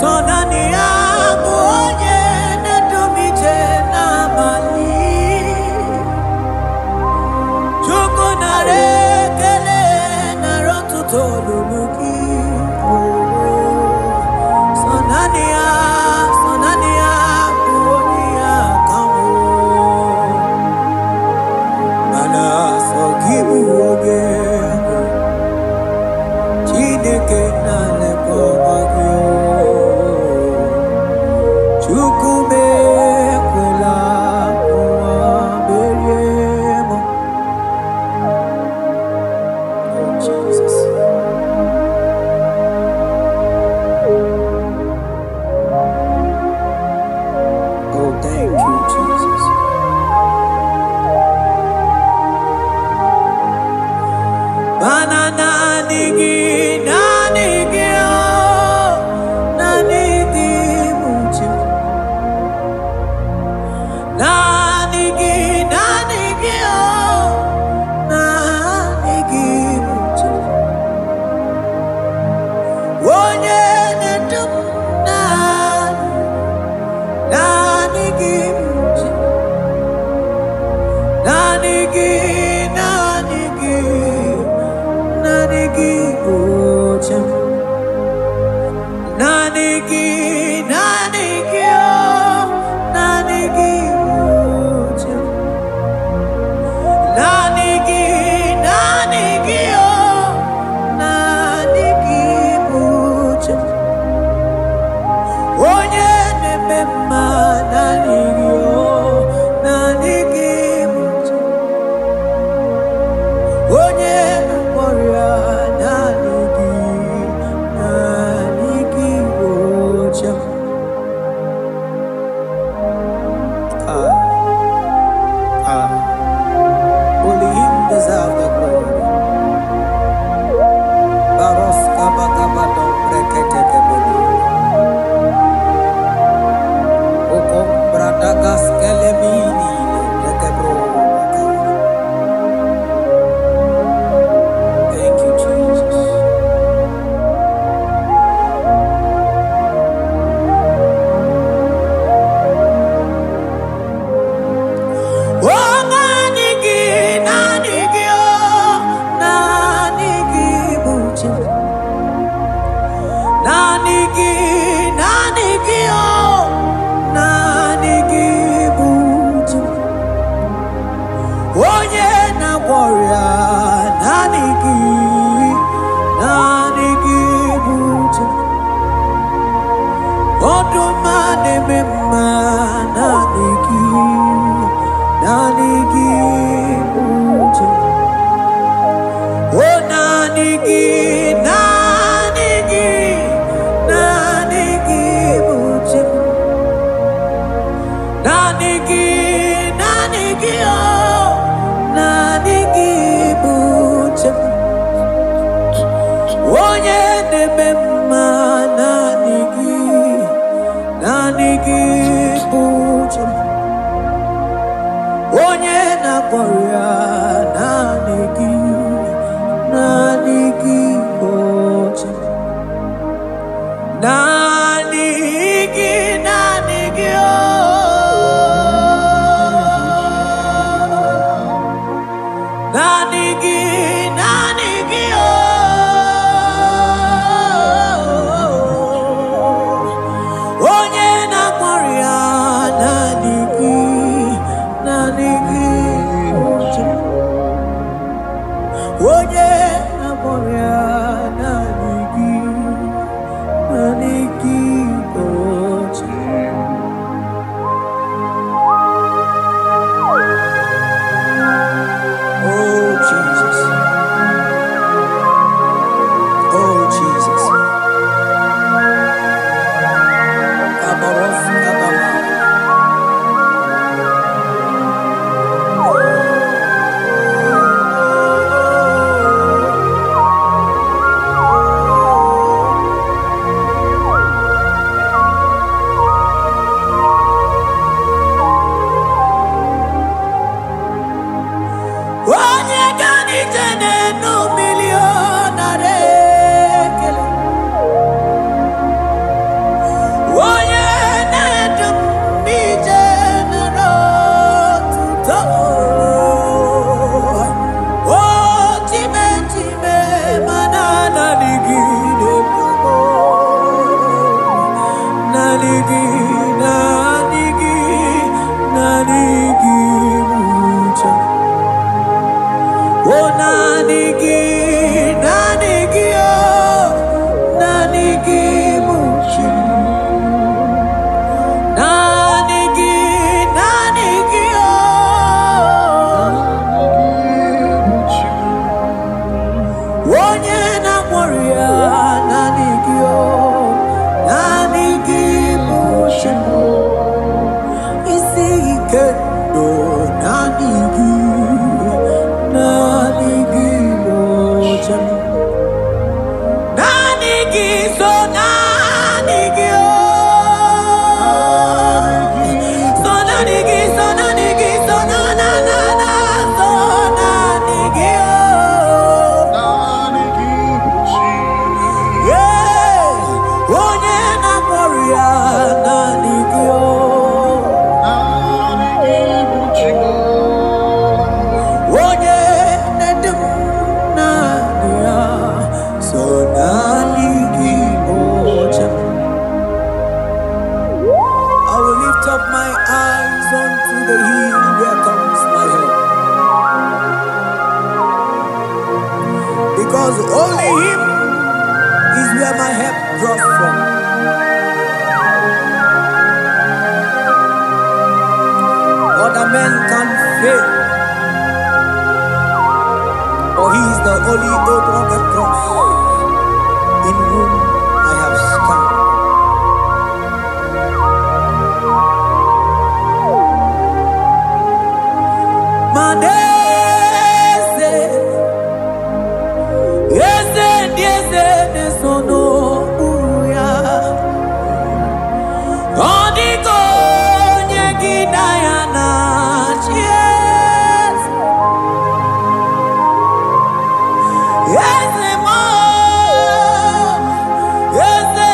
Sonani ya buonye netumite na mali Tolumuki Sonania Buonia Kamu Mana Sogibu Oge Chineke Naleko Magyo Chukume Kwela Kuwa Beriemo Oh Jesus Thank you, Jesus. Banana nigi mucho. Nanigi mucho. Wonye netum Nanigi Buchem Nanigi Buchem Nanigi Buchem Onye nemema Nanigi Buchem Onye memoria Nanigi Buchem Only him deserves the glory. Baros kabakabado brekete kebeli. Okom bradagas kelemini lekebro. Thank you, Jesus. Onye na-akpọrọ ya na-adịghị men can fail, for he is the only rugged cross in whom I have stand. Madese, yese nesono uya, odiko nyegidayana chies, yese mo, yese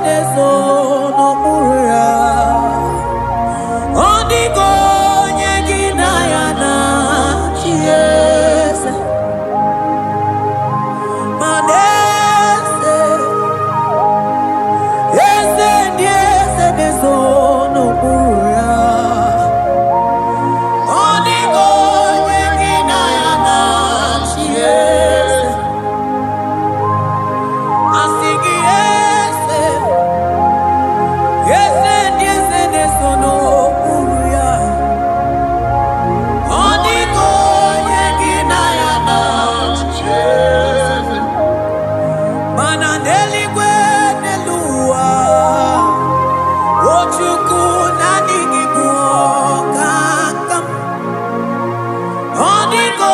nesono uya, odiko nyegidayana chies, madese, yese nesono uya, odiko nyegidayana chies, asigi yese nesono uya, odiko nyegidayana chies, mananeli kwenelua, ochuku nanigibukakam, odiko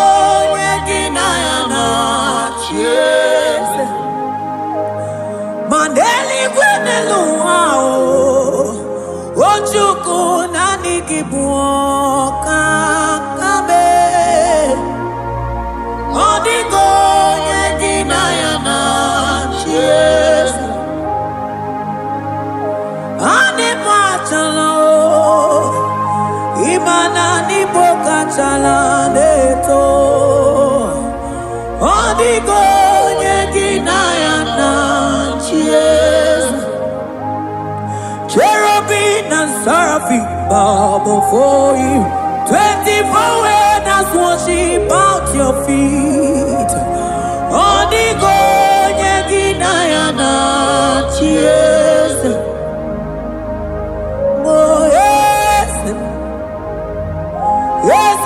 nyegidayana chies, maneli kwenelua, ochuku nanigibukakabe, odiko nyegidayana chies, animachala imana nibokachala neto, odiko nyegidayana chies, cherubim and seraphim bow before you, 24 elders worship at your feet, odiko nyegidayana chies, oh yes, yes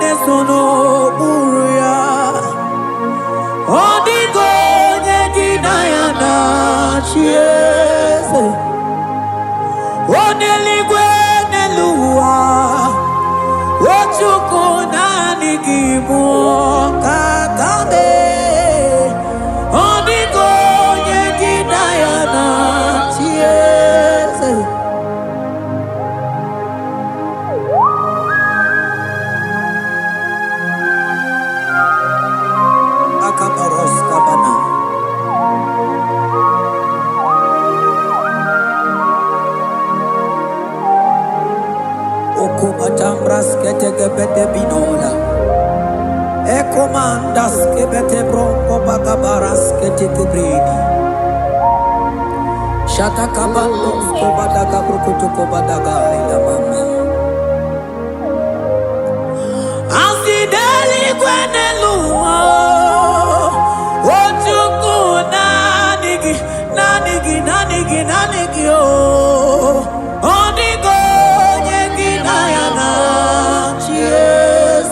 nesono uya, odiko nyegidayana chies, oneligwe nelua, ochuku nanigibukakabe, odiko nyegidayana chies, akabaros kabana. Okumatambras ketegebete binola, ekomandas kebete bronco bagabaras ketekubrini, shatakabandos kobadaga brukutu kobadaga ilamama, asideli kwenelua, ochuku nanigi oh, odiko nyegidayana chies,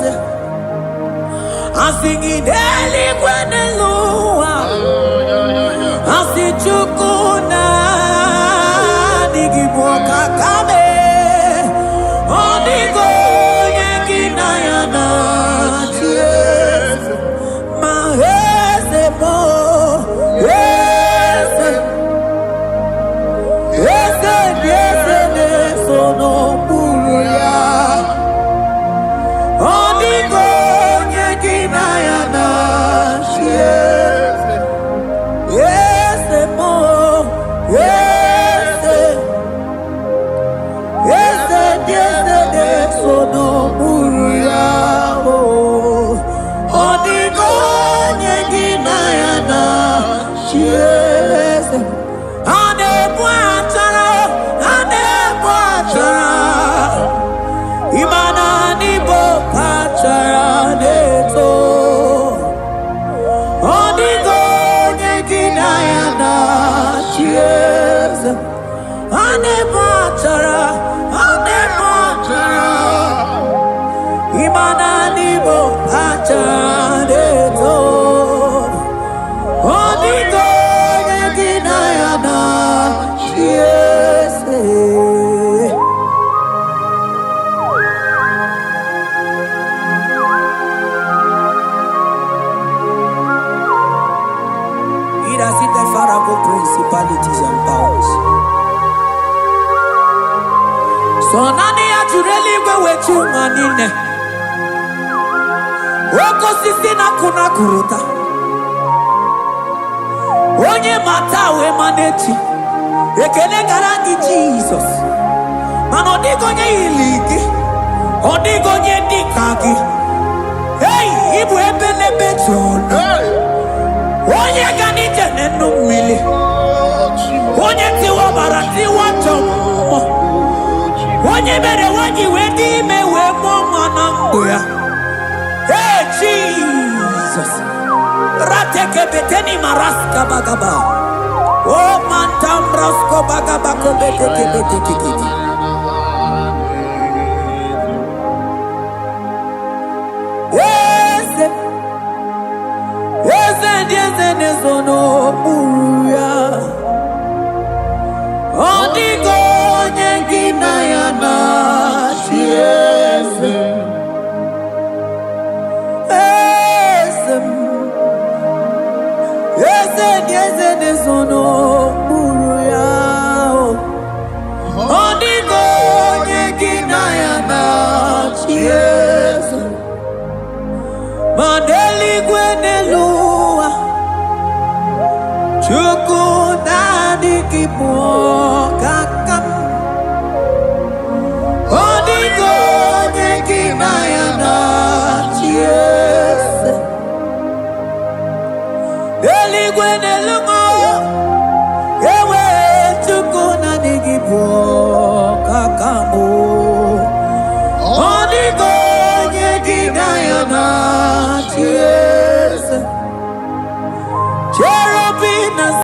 asigideli kwenelua, asichuku nanigibukakabe, odiko nyegidayana chies, mahese mo, yese nesono uya, odiko nyegidayana chies, yese mo, yese nesono uya, odiko nyegidayana chies, imana nibokachala neto, odiko nyegidayana chies, anebachara mananibo achadeto odigo yeginayana chiese ira sita farabo principalities and powers. So nani ajureli wewechu manine woko sisi na kuna kuruta onye matawe manechi ekele garangi Jesus mano digo nye iliki odigo nye dikagi hey ibu ebele bejono onye ganite nenu mili onye tiwa barati wachomo onye mere wanyi wedi mewe mwana mbuya hey Jesus rateke beteni maraska bagaba oh mantambrasko bagaba kobeteke beteke eze nezono buya odigo nyengina yana chiese eze nezono buya odigo nyengina yana chiese mandeli gwenelua chuku nadi kipo kakam odigo nyekina yana chiese deli gwenelungo ewe chuku nadi kipo